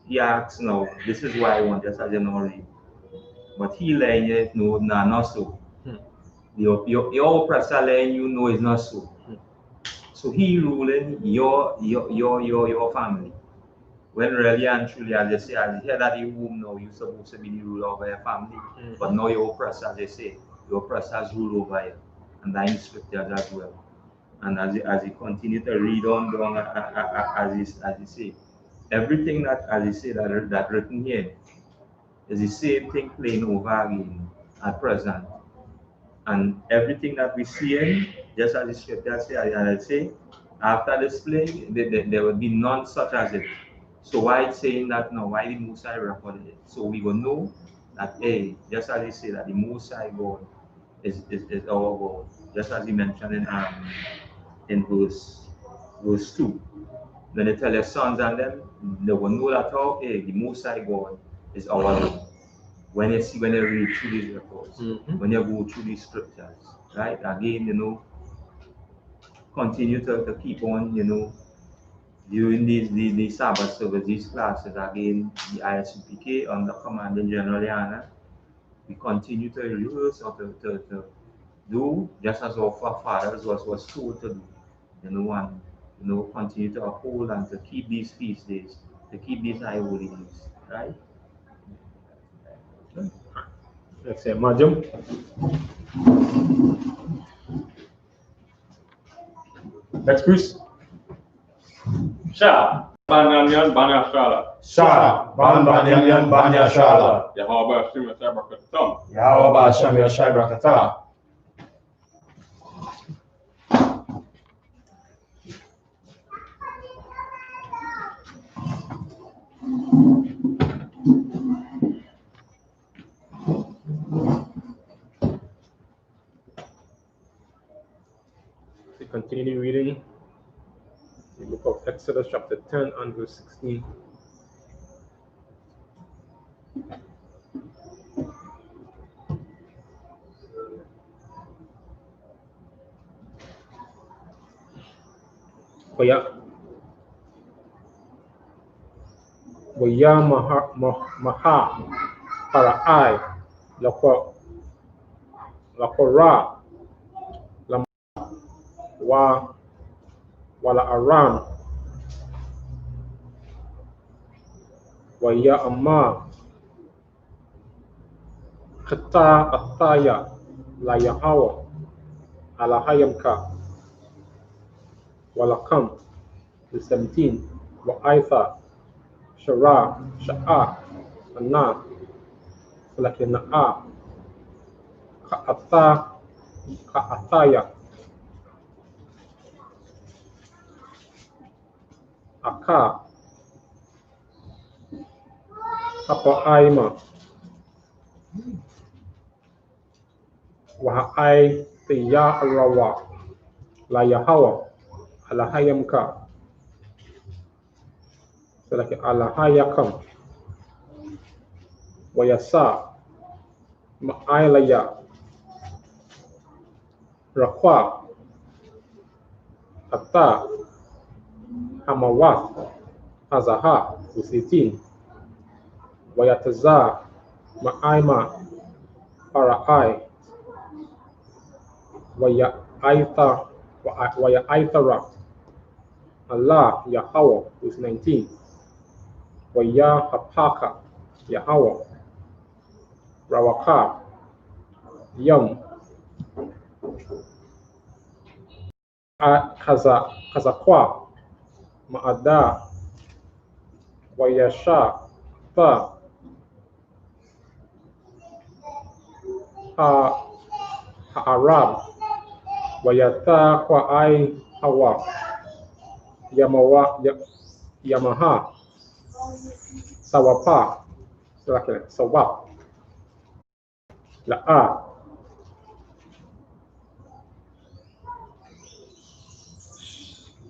he asks now, this is why I want just as you know read. But he letting you know not so. Your oppressor letting you know is not so. So he ruling your family. When really and truly, as they say, as you hear that you womb now, you're supposed to be the ruler over your family. But now your oppressor, as they say, your oppressors rule over you. And that is scriptures as well. And as you continue to read on down, as you say, everything that, as you say, that written here is the same thing playing over again at present. And everything that we see in, just as the scripture say, as I say, after this plague, there will be none such as it. So why it's saying that now? Why the Most High recorded it? So we will know that, hey, just as he say that the Most High God is our God. Just as he mentioned in verse 2. When they tell their sons and them, they will know that hey, the Most High God is our Lord. When they read through these records, when they go through these scriptures, right? Again, continue to keep on, during these Sabbath service, these classes, again, the I.S.U.P.K under commanding Gen.YAHANNA, we continue to rehearse or to do just as our forefathers was told to do, and continue to uphold and to keep these feast days, to keep these high holy days, right? Let's say, Majum. Next, please. Sha, Banyanyan, Banya Shala. Sha, Banyanyan, Banya Shala. Yahweh Hashem Yashai Brakatam. Yahweh Hashem Yashai Brakatah. We continue reading the book of Exodus chapter 10 and verse 16. Waya maha parai lakora wala Aram wa Ya'ama Qata Athaya la Yahawa ala Hayamka wala Kam 17 wa Aitha Sha'a Anna lakin Ka'athaya Aka Aima wa Rawa la Yahawa ala Hayamka lakin ala Hayakam wa Yasa Ma'ailaya Rakwa Ata Hamawath Azaha 18 Wayataza Ma'aima Para'ai Waya'aithara Allah Yahweh 19 Wayahapaka Yahweh Rawaka Yum Kazakwa Ma'ada Wayasha Ta Ha'arab Wayata Kwa Ai Hawa Yamaha Sawapa Sawap La'a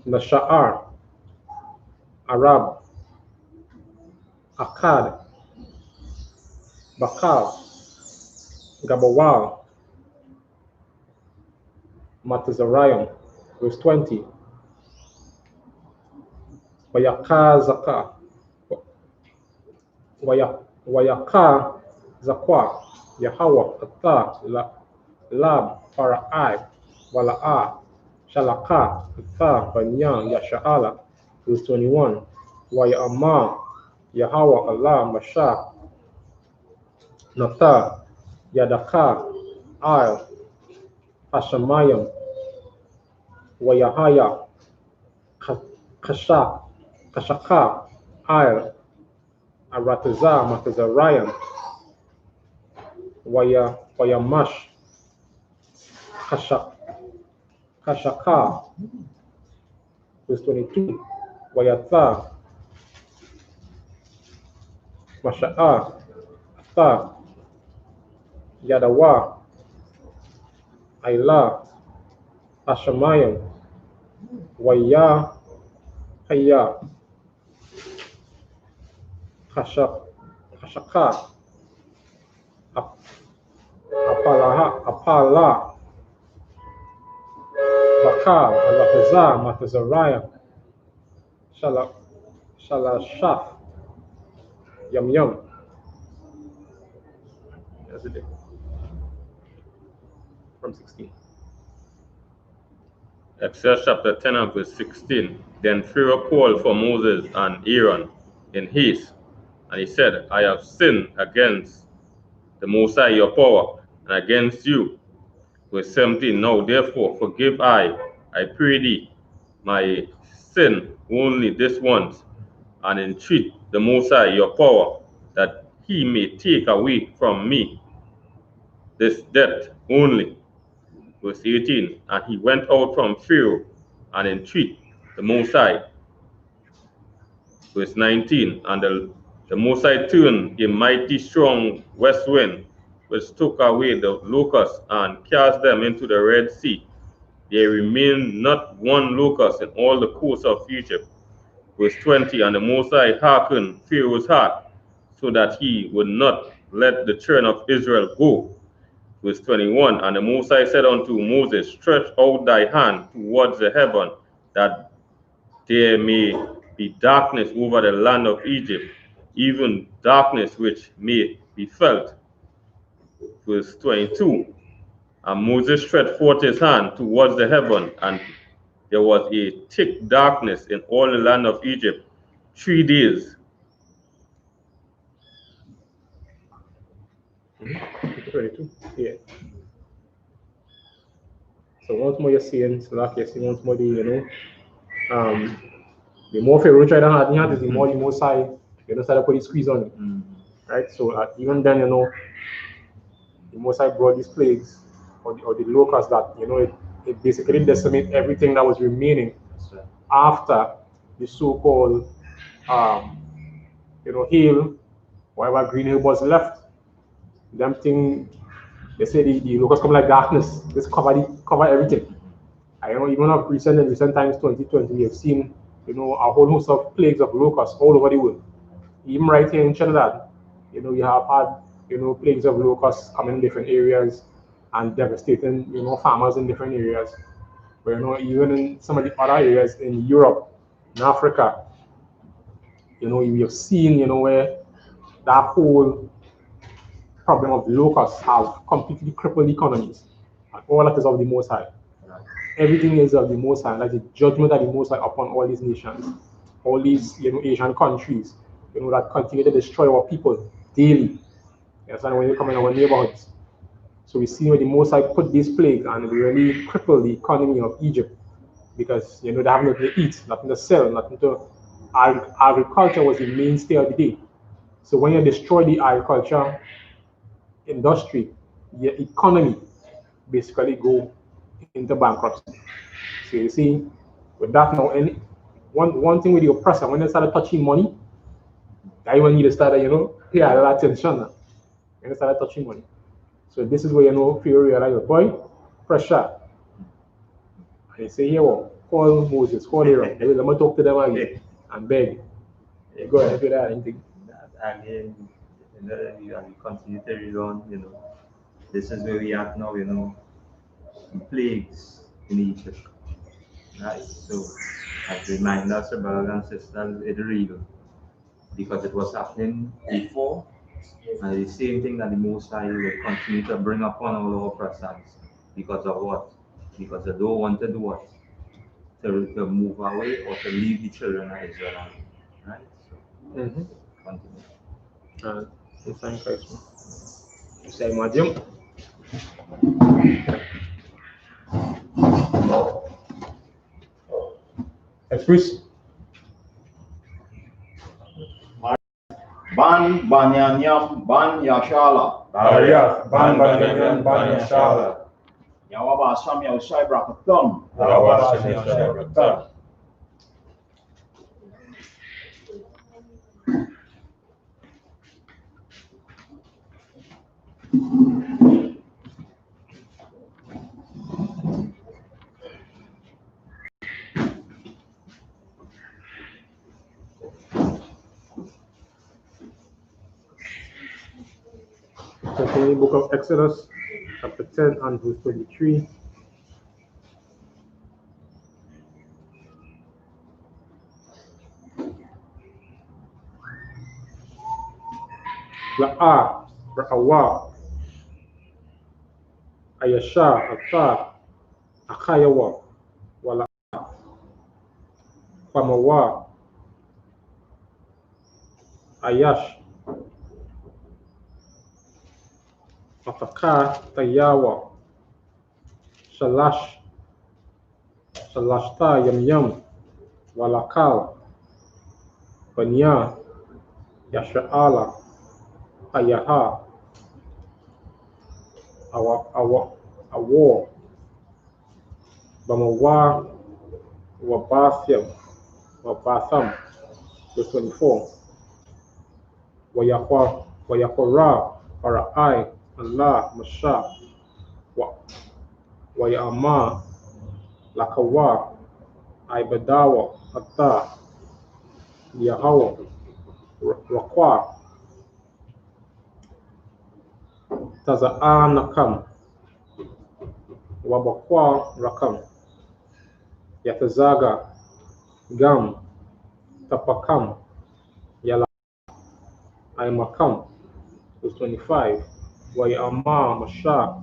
Nasha'ar Arab Akkad Bakal Gabawal Matazariam verse 20 Wayaka Zakwa Yahweh Ata Lab Para'ai Wala'a Shalaka Ata Banyan Yasha'ala verse 21 Wayama Yahweh Allah Masha Nata Yadaka Al Hashamayim Wayahaya Kashaka Al Arataza Matazariam Wayamash Kashaka verse 22 Wayatha Masha'a Atha Yadawa Ayla Hashamayim Waya Haya Kashaka Apala Bakal Alataza Matazariah Shalashaf Yum that's it from 16 Exodus chapter 10 and verse 16. Then Pharaoh called for Moses and Aaron in haste, and he said, I have sinned against the Most High your power, and against you. Verse 17. Now therefore forgive I pray thee, my sin only this once, and entreat the Most High your power, that he may take away from me this debt only. Verse 18, and he went out from Pharaoh and entreat the Most High. Verse 19, and the Most High turned a mighty strong west wind, which took away the locusts and cast them into the Red Sea. There remained not one locust in all the coast of Egypt. Verse 20, and the Most High hearkened Pharaoh's heart, so that he would not let the children of Israel go. Verse 21, and the Most High said unto Moses, stretch out thy hand towards the heaven, that there may be darkness over the land of Egypt, even darkness which may be felt. Verse 22, and Moses stretched forth his hand towards the heaven, and there was a thick darkness in all the land of Egypt 3 days. 22. Yeah. So once more you're seeing, so like you're seeing once more the more Pharaoh tried to hard is the more the Most High, started putting squeeze on it. Right? So even then, the Most High brought these plagues or the locusts that, it basically decimated everything that was remaining after the so-called, hail, whatever green hail was left. Them thing, they say the locusts come like darkness, just cover everything. I know even in recent times, 2020, we have seen, a whole host of plagues of locusts all over the world. Even right here in Trinidad, you have had, plagues of locusts coming in different areas and devastating, farmers in different areas. But, even in some of the other areas in Europe, in Africa, we have seen, where that whole problem of locusts have completely crippled economies. And all that is of the Most High. Everything is of the Most High, like the judgment of the Most High upon all these nations, all these Asian countries, that continue to destroy our people daily. You understand, when they come in our neighborhoods. So we see where the Most High put these plagues and it really crippled the economy of Egypt because they have nothing to eat, nothing to sell, nothing to. Agriculture was the mainstay of the day. So when you destroy the agriculture industry, the economy basically go into bankruptcy. So you see, with that now, and one thing with the oppressor, when they started touching money, I even need to start, pay a lot of attention now. When they started touching money. So this is where, Pharaoh realized, boy, pressure. And he say, here, well, call Moses, call Aaron. Let me talk to them again and beg. Go ahead, if you have anything. Again, we continue to read on, this is where we are now, plagues in Egypt. Right? So, as a reminder, brothers and sisters, it's real. Because it was happening before, and the same thing that the Most High will continue to bring upon all our oppressors. Because of what? Because they don't want to do what? To move away or to leave the children of Israel. Right? So, continue. Thank you. Say, Majum. Express. Ban Banyanyam Ban Yashala. Ban Banyanyam Ban Yashala. Yawaba Sam Yawsai Brakathum. Continuing the book of Exodus, chapter 10 and verse 23. Ra'a, Ra'awa, Ayasha, Ata, Akayawa, Wala, Pamawa, Ayash, Ataka, Tayawa, Shalash, Shalashta, Yam, Walakal, Banya, Yasha'ala, Ayaha, Awa, Bamawa, Wabatham, verse 24. Wayakora, Para'ai, Allah, Masha, Wayama, Lakawa, Ibadawa, Ata, Yahawa, Rakwa, Taza'anakam, Wabakwa Rakam, Yatazaga, Gam, Tapakam, Yala, Aimakam, verse 25. Wayama, Masha,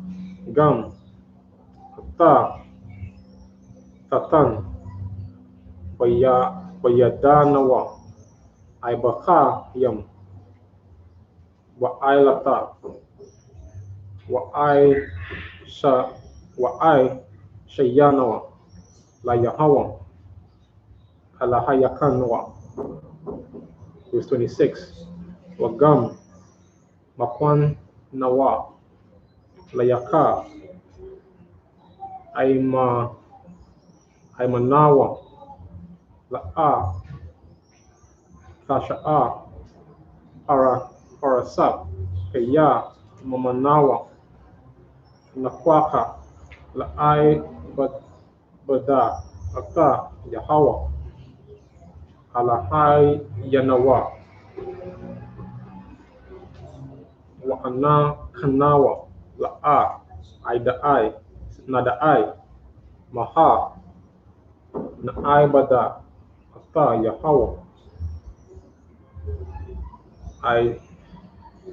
Gam, Ata, Tatan, Wayadanawa, Ibaka Yam, wa Ilata, wa I Shayanawa, La Yahawa, Alahayakanwa. Verse 26. Wagam, Makwan Nawa, Layaka, Aimanawa, La'a, Kasha'a, Arasap, Kaya, Mamanawa, Nakwaka, La'ai Bada, Ata, Yahawa, Alahai Yanawa, Wa'ana Kanawa, La'a, Aida'ai, Nada'ai, Maha, Na'ai Bada, Ata, Yahawa,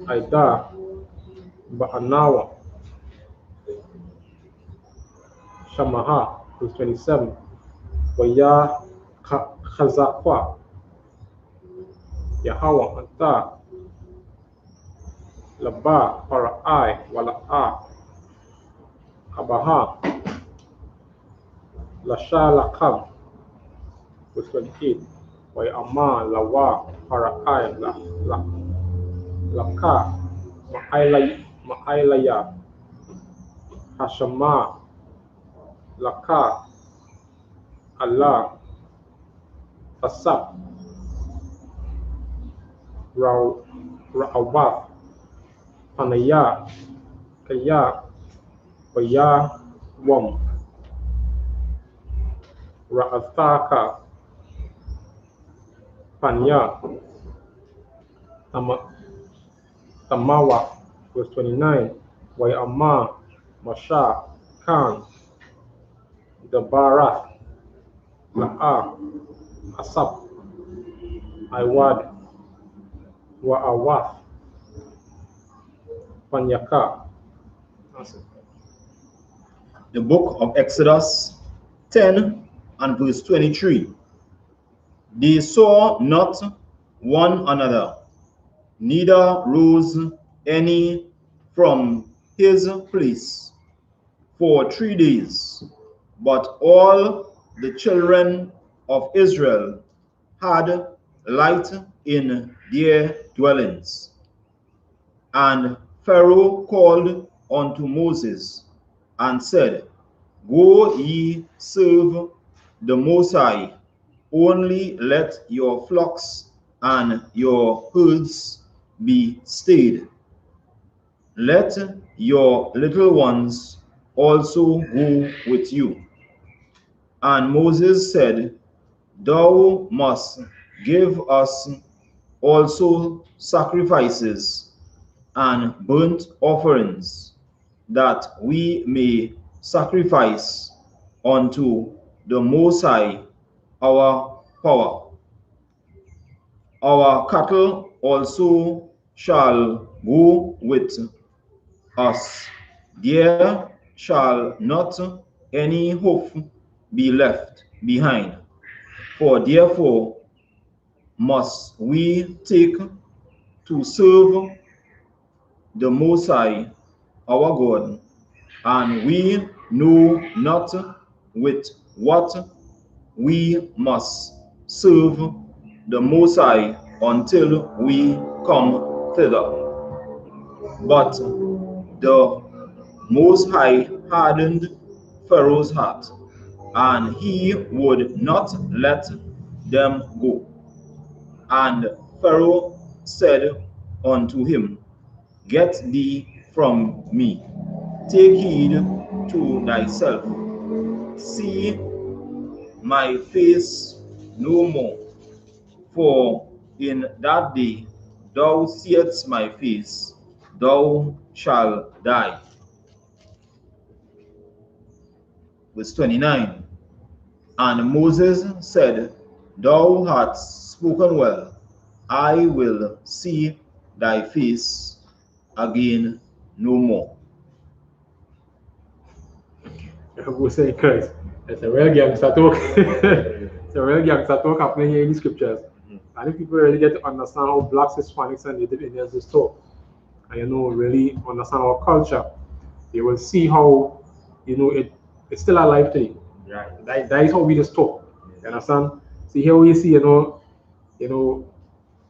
Aida, Ba'anawa, Shamaha, verse 27. Waya Khazakwa, Yahawa, Ata, Laba, Para'ai, Wala'a, Abaha, Lasha Lakam, verse 28. Wayama, Lawa, Para'ai, Laka, Ma'ailaya, Hashama, Laka, Allah, Asap, Ra'awaf, Panaya, Kaya, Waya, Wam, Ra'athaka, Panya, Tamawa, verse 29. Wayama, Masha, Khan, Dabara, La'a, Asap, Iwad, Wa'awaf, Panyaka. The book of Exodus 10 and verse 23. They saw not one another, neither rose any from his place for 3 days, but all the children of Israel had light in their dwellings. And Pharaoh called unto Moses and said, Go ye serve the Most High, only let your flocks and your herds be stayed. Let your little ones also go with you. And Moses said, Thou must give us also sacrifices and burnt offerings, that we may sacrifice unto the Most High our power. Our cattle also shall go with us. There shall not any hoof be left behind. For therefore must we take to serve the Most High our God, and we know not with what we must serve the Most High until we come thither. But the Most High hardened Pharaoh's heart, and he would not let them go. And Pharaoh said unto him, Get thee from me, take heed to thyself, see my face no more, for in that day thou seest my face, thou shalt die. Verse 29. And Moses said, Thou hast spoken well, I will see thy face again no more. Você, Chris, essa é a gangsta talk. Essa the real gangster talk happening here in the scriptures. I think people really get to understand how blacks, Hispanics, and Native Indians just talk. And, you know, really understand our culture. They will see how, you know, it's still alive today. Right. That is how we just talk. You understand? See, here we see, you know,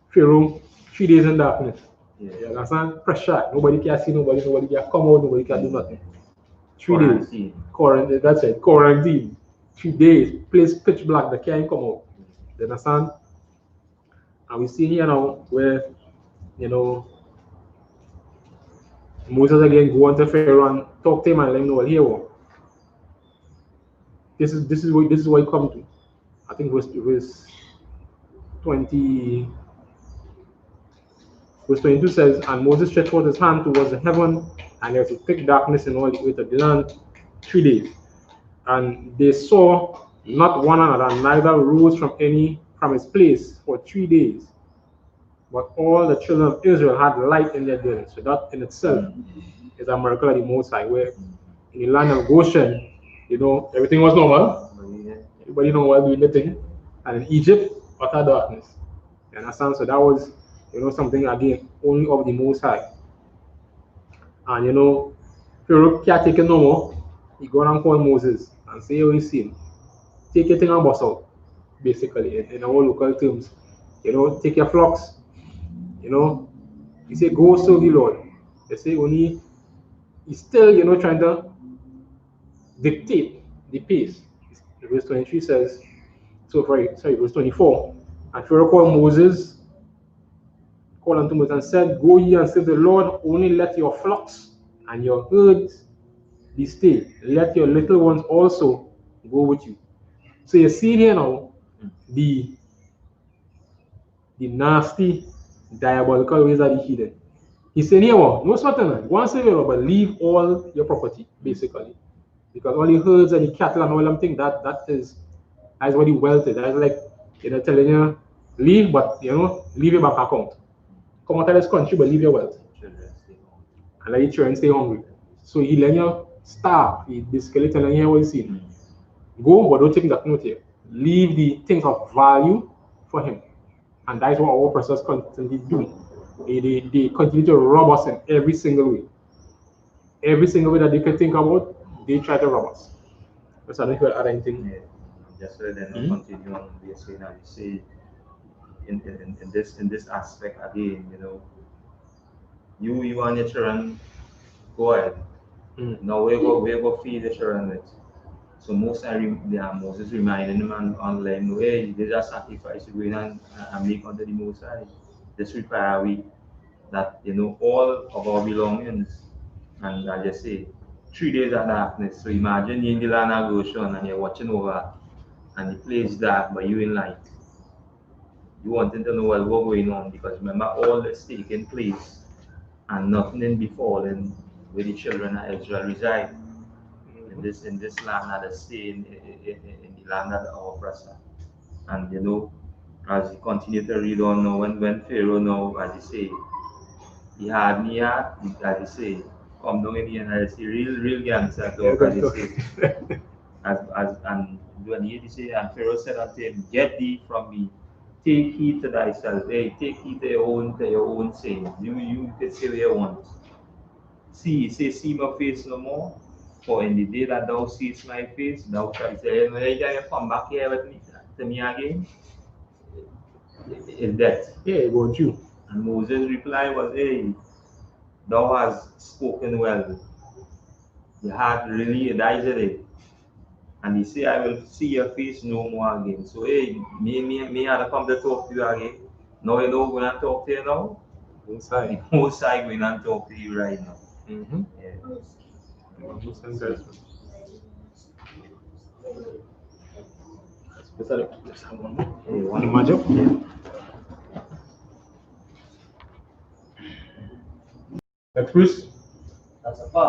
Pharaoh, 3 days in darkness. You understand? Pressure. Nobody can see nobody can come out, nobody can do nothing. 3 days. Quarantine. That's it. Quarantine. 3 days. Place pitch black. They can't come out. You understand? And we see here now where, you know, Moses again go on to Pharaoh and talk to him and let him know, here, this is what you come to. I think verse 20. Verse 22 says, and Moses stretched forth his hand towards the heaven, and there was a thick darkness in all the earth of the land 3 days. And they saw not one another, neither rose from his place for 3 days. But all the children of Israel had light in their dwellings. So that in itself is a miracle of the Most High, where in the land of Goshen, you know, everything was normal. Everybody was doing the thing. And in Egypt, utter darkness. You understand? So that was, you know, something again only of the Most High. And you know, Pharaoh can't take it no more. He go and call Moses and say, oh, you see him. Take your thing and bust out, basically, in our local terms. You know, take your flocks. You know, he say, go serve the Lord. They say only he's still, you know, trying to dictate the pace. Verse 23 says, verse 24. And Pharaoh called Moses, called unto Moses and said, go ye and serve the Lord, only let your flocks and your herds be still. Let your little ones also go with you. So you see here now the nasty, diabolical ways of the heathen. He's saying here, no certain, go and serve the Lord, but leave all your property, basically. Because all the herds and the cattle and all them things, that is what the wealth is. That's like, you know, telling you, leave, but, you know, leave your bank account. Come out of this country, but leave your wealth. And let your children stay hungry. So he let you starve. He basically telling you what you see. Go, but don't take that note here. Leave the things of value for him. And that is what our oppressors constantly do. They continue to rob us in every single way. Every single way that they can think about, they try to rob us. So I don't hear other anything. Just so then continue on this way now. You see, in this aspect again, you know, you and your children go ahead. Now we go feed the children with. So most Moses reminding them online, hey, they just sacrifice to go in and make unto the Most High. This require we that, you know, all of our belongings, and I just say 3 days of darkness. So imagine you're in the land of Goshen and you're watching over and the place dark, but you in light. You wanted to know what was going on, because remember all this taking place and nothing in befallen where the children of Israel reside. In this land that is stay in the land of our oppressor. And you know, as you continue to read on now, when Pharaoh now, as you say, he had me at, as you say, come down in here and as you say, real gangster talk, as you say. And when he say, and Pharaoh said unto him, get thee from me, take heed to thyself, hey, take heed to your own saying. You can say what you want. See, say, see my face no more. For in the day that thou seest my face, thou shalt say, when you come back here with me, to me again, is death. Yeah, it won't you. And Moses' reply was, hey, thou hast spoken well. Your heart really dies in it. And he said, I will see your face no more again. So, hey, me had to come to talk to you again. Now you know I'm going to talk to you now? Most High going to talk to you right now. Mm-hmm. Yeah. Let's have one more. One magic. The priest. Asapa,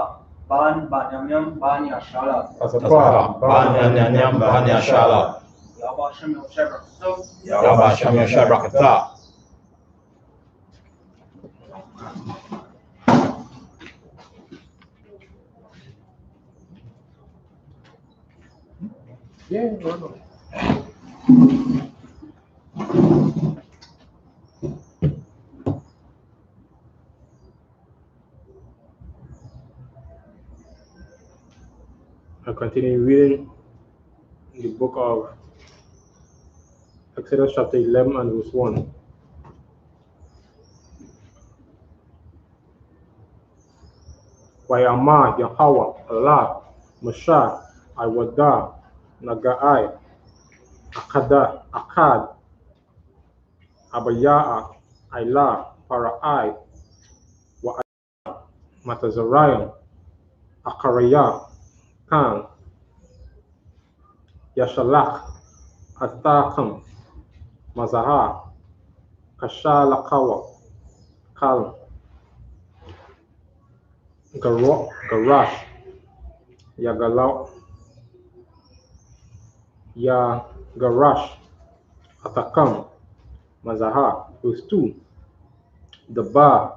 ban banyamyam ban yashala. Asapa, ban yanyam ban yashala. Yabasham yoshebra. So, Yabasham yoshabrakata. yeah, no. I continue reading the book of Exodus chapter 11 and verse 1. Wayama, Yahweh, Allah, Mashah, Iwada, Nagai, Akkad, Abayaa, Ilah, Parai, Wa Matazariah, Akaraya, Khan, Yashalak, Atakam, Mazaha, Kashalakawa, Kal, Garash, Yagalaw, Yagarash, Atakam, Mazaha, verse 2. The Ba,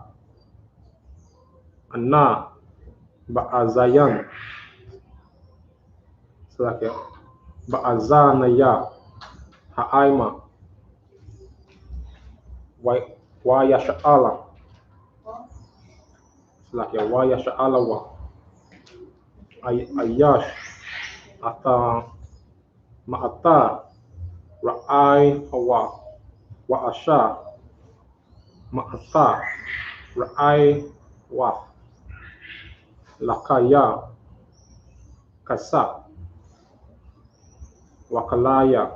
Anna, Ba'azayan, Ba'azanaya, Ha'aima, Wayasha'ala, Wayasha'alawa, Ayash, Ata, Ma'ata, Ra'ai Hawa, Wa'asha, Ma'ata, Ra'ai Wa, Lakaya, Kasa, Wakalaya,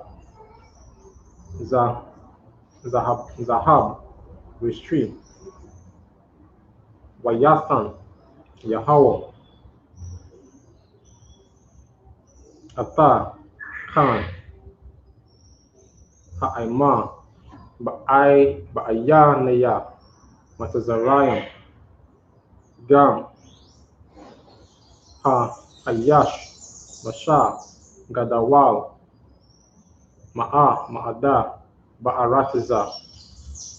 Zahab, Restrain, Wayathan, Yahweh, Ata, Khan, Ha'aima, Ba'aya Naya, Matazariah, Gam, Ayash, Masha, Gadawal, Ma'ada, Ba'aratiza,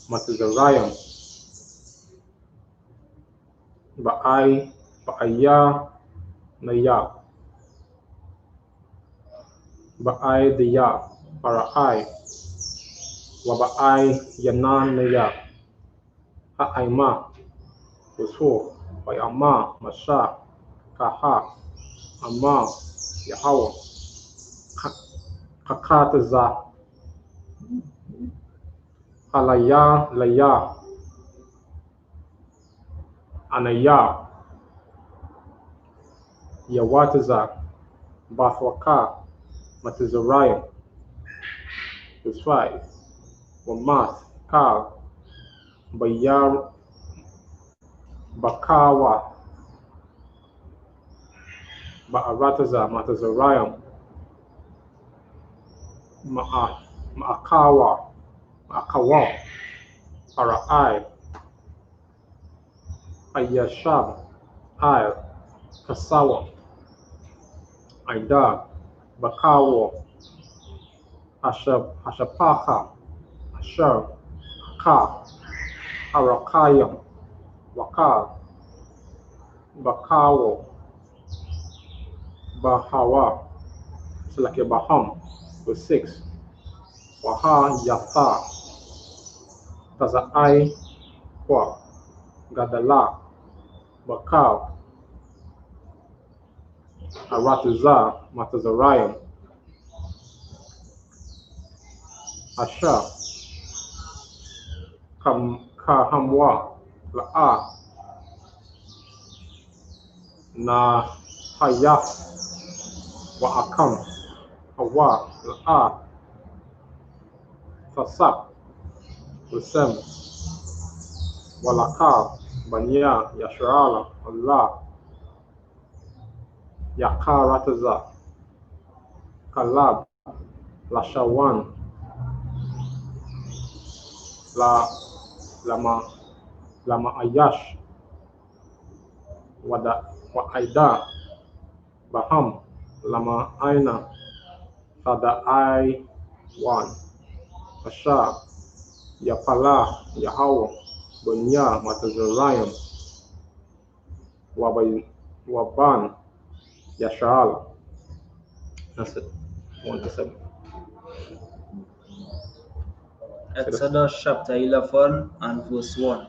Matazariah, Ba'aya Naya, Ba'ai Diya, Parai, Waba'ai Yanan Naya, Ha'aima, Usul, Wayama, Masha, Kaha, Amma, Yahweh, Kakataza, Halaya, Laya, Anaya, Yawataza, Bathwaka, Matazariah, verse 5. Wamath, Kal, Bayar, Bakawa, Ba'arataza, Matazariah, Ma'akawa, Parai, Ayashab, Kasawa, Aida, Bakawa, Ashapaka, Asher, Ka, Arakayam, Wakal, Bakawo, Bahawa, Baham, verse 6. Waha Yatha, Tazai, Kwa, Gadala, Bakal, Aratiza, Matazariah, Asha, Kahamwa, La'a, Na Hayaf, Wa'akam, Hawa, La'a, Tasap, Lusem, Walakal, Banya, Yashrala, Allah, Yakarataza, Kalab, Lashawan, Lama Ayash, Wa'aida, Baham, Lama Aina, Fada I 1, Asha, Yapala, Yahweh, Bunya, Matazariah, Waban, Yashal. That's it. 1 to 7. Exodus chapter 11 and verse 1.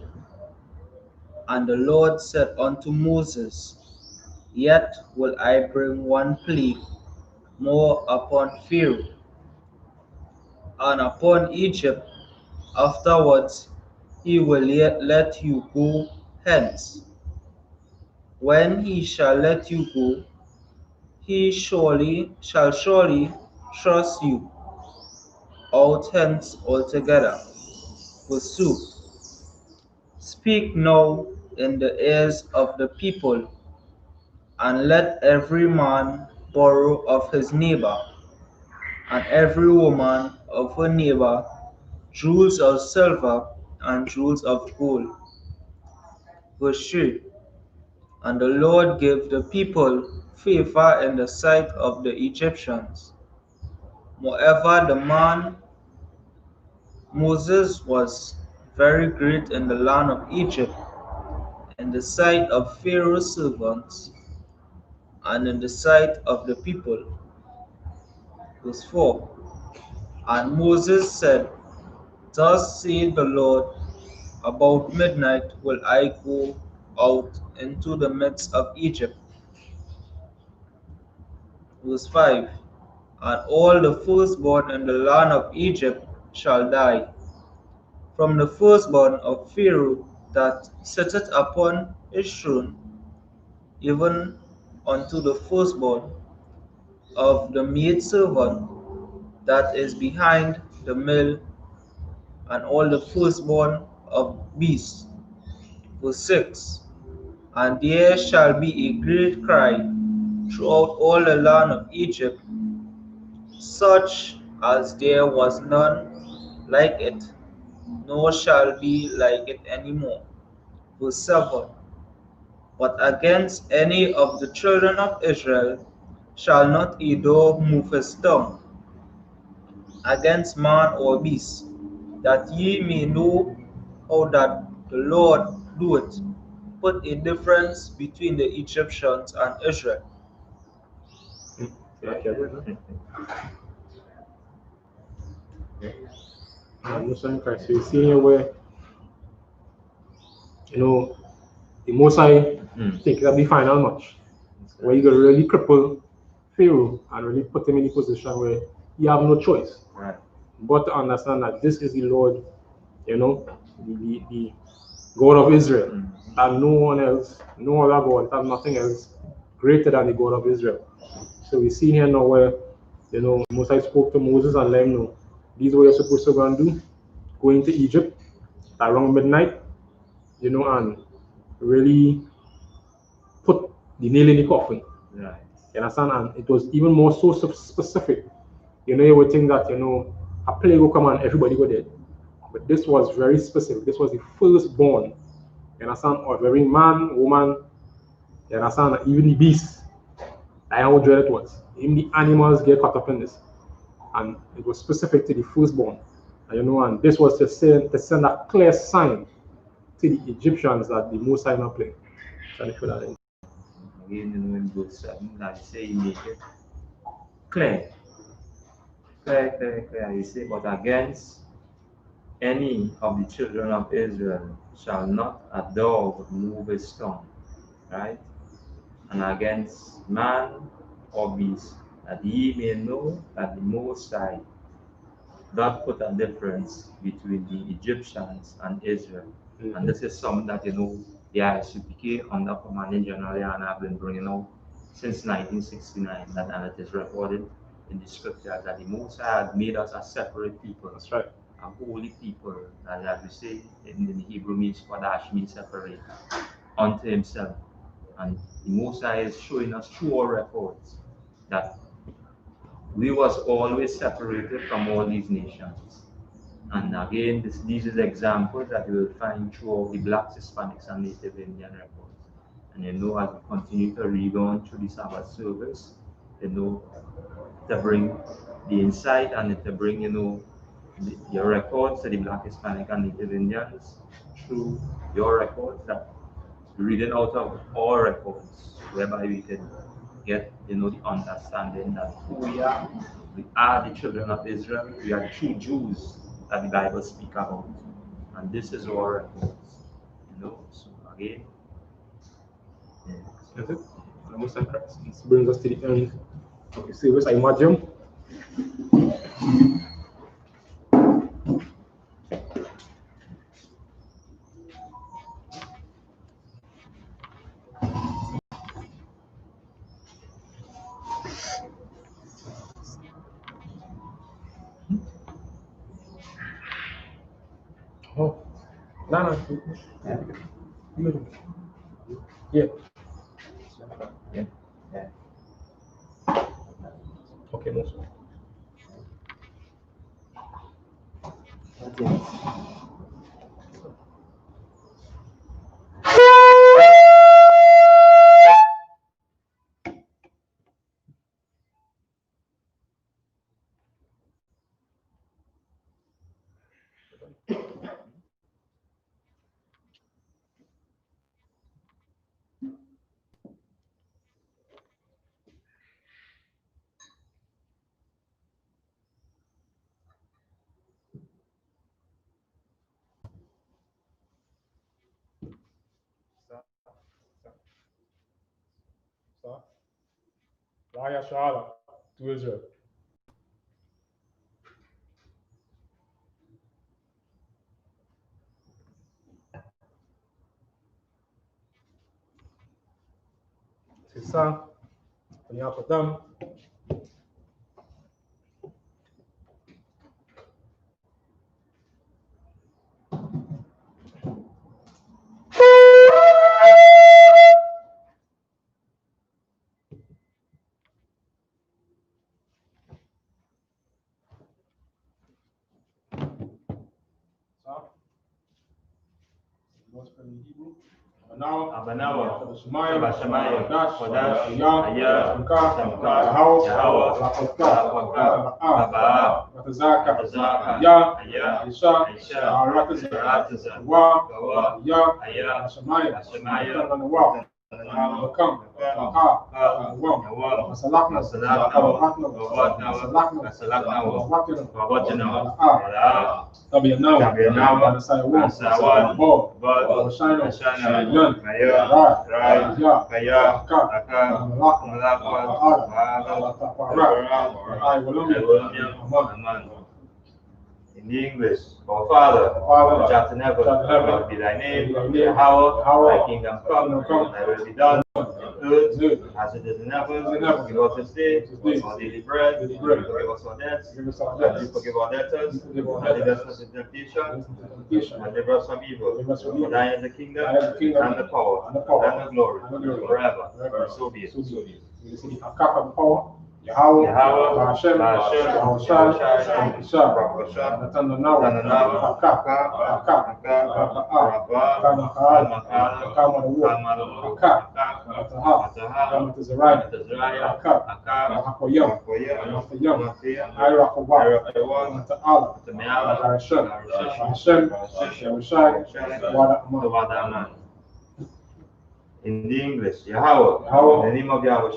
And the Lord said unto Moses, Yet will I bring one plague more upon Pharaoh and upon Egypt. Afterwards he will let you go hence. When he shall let you go, he shall surely thrust you out hence altogether. Verse 2. Speak now in the ears of the people, and let every man borrow of his neighbor, and every woman of her neighbor, jewels of silver and jewels of gold. Verse 3. And the Lord gave the people favor in the sight of the Egyptians. Moreover, the man Moses was very great in the land of Egypt, in the sight of Pharaoh's servants, and in the sight of the people. Verse 4. And Moses said, Thus saith the Lord, about midnight will I go out into the midst of Egypt. Verse 5. And all the firstborn in the land of Egypt shall die, from the firstborn of Pharaoh that sitteth upon his throne, even unto the firstborn of the maidservant that is behind the mill, and all the firstborn of beasts. Verse 6. And there shall be a great cry throughout all the land of Egypt, such as there was none like it, nor shall be like it any more. Verse 7. But against any of the children of Israel shall not a dog move his tongue against man or beast, that ye may know how that the Lord doeth put a difference between the Egyptians and Israel. Muslim Christ. So you see here where, the Most High think that the final match, where you gonna really cripple Pharaoh and really put him in a position where you have no choice. Right. But to understand that this is the Lord, the God of Israel, that no one else, no other God, that nothing else greater than the God of Israel. So we see here now where, Most High spoke to Moses and let him know, these are what you're supposed to go and do, go into Egypt around midnight, and really put the nail in the coffin. Right. You understand? And it was even more so specific. You would think that, a plague will come and everybody go dead. But this was very specific. This was the firstborn, you understand, of every man, woman, you understand, even the beasts. That's how dread it was. Even the animals get caught up in this. And it was specific to the firstborn. And this was to send a clear sign to the Egyptians that the Most High not playing. Again, in verse 7, that say he make it clear. Clear. He say, but against any of the children of Israel shall not a dog move his tongue, right? And against man or beast, that ye may know that the Most High doth put a difference between the Egyptians and Israel. And this is something that, the I.S.U.P.K under Commanding General YAHANNA have been bringing out since 1969, and it is recorded in the scripture that the Most High had made us a separate people. That's right. A holy people, that as we say in Hebrew means Kodash, means separate unto himself. And the Most High is showing us through our records that we was always separated from all these nations. And again, these are examples that you will find throughout the Blacks, Hispanics, and Native Indian records. And as we continue to read on through the Sabbath service, to bring the insight and to bring, your records to the Black, Hispanic, and Native Indians through your records, that reading out of all records, whereby we can get, the understanding that who we are. We are the children of Israel. We are the true Jews that the Bible speaks about. And this is our records. So again, That's it. Almost like this brings us to the end of the service, I imagine. Oh, no. Yeah. Okay, no, sir. SHALAM to Israel. C'est ça. On y a pas d'âme. Abanawa, Shemaya, Kodash, Ayah, in the English, our Father, which art in heaven, hallowed be thy name, Yahweh, thy kingdom come, thy will be done on earth as it is in heaven. Give us this day our daily bread, and forgive us our debts, and we forgive our debtors, and lead us not into temptation, and deliver us from evil. For thine is the kingdom, and the power, and the glory, forever. So be it. Yahweh, Hashem, Yahushai, in the English, Yahweh, in the name of Yahweh,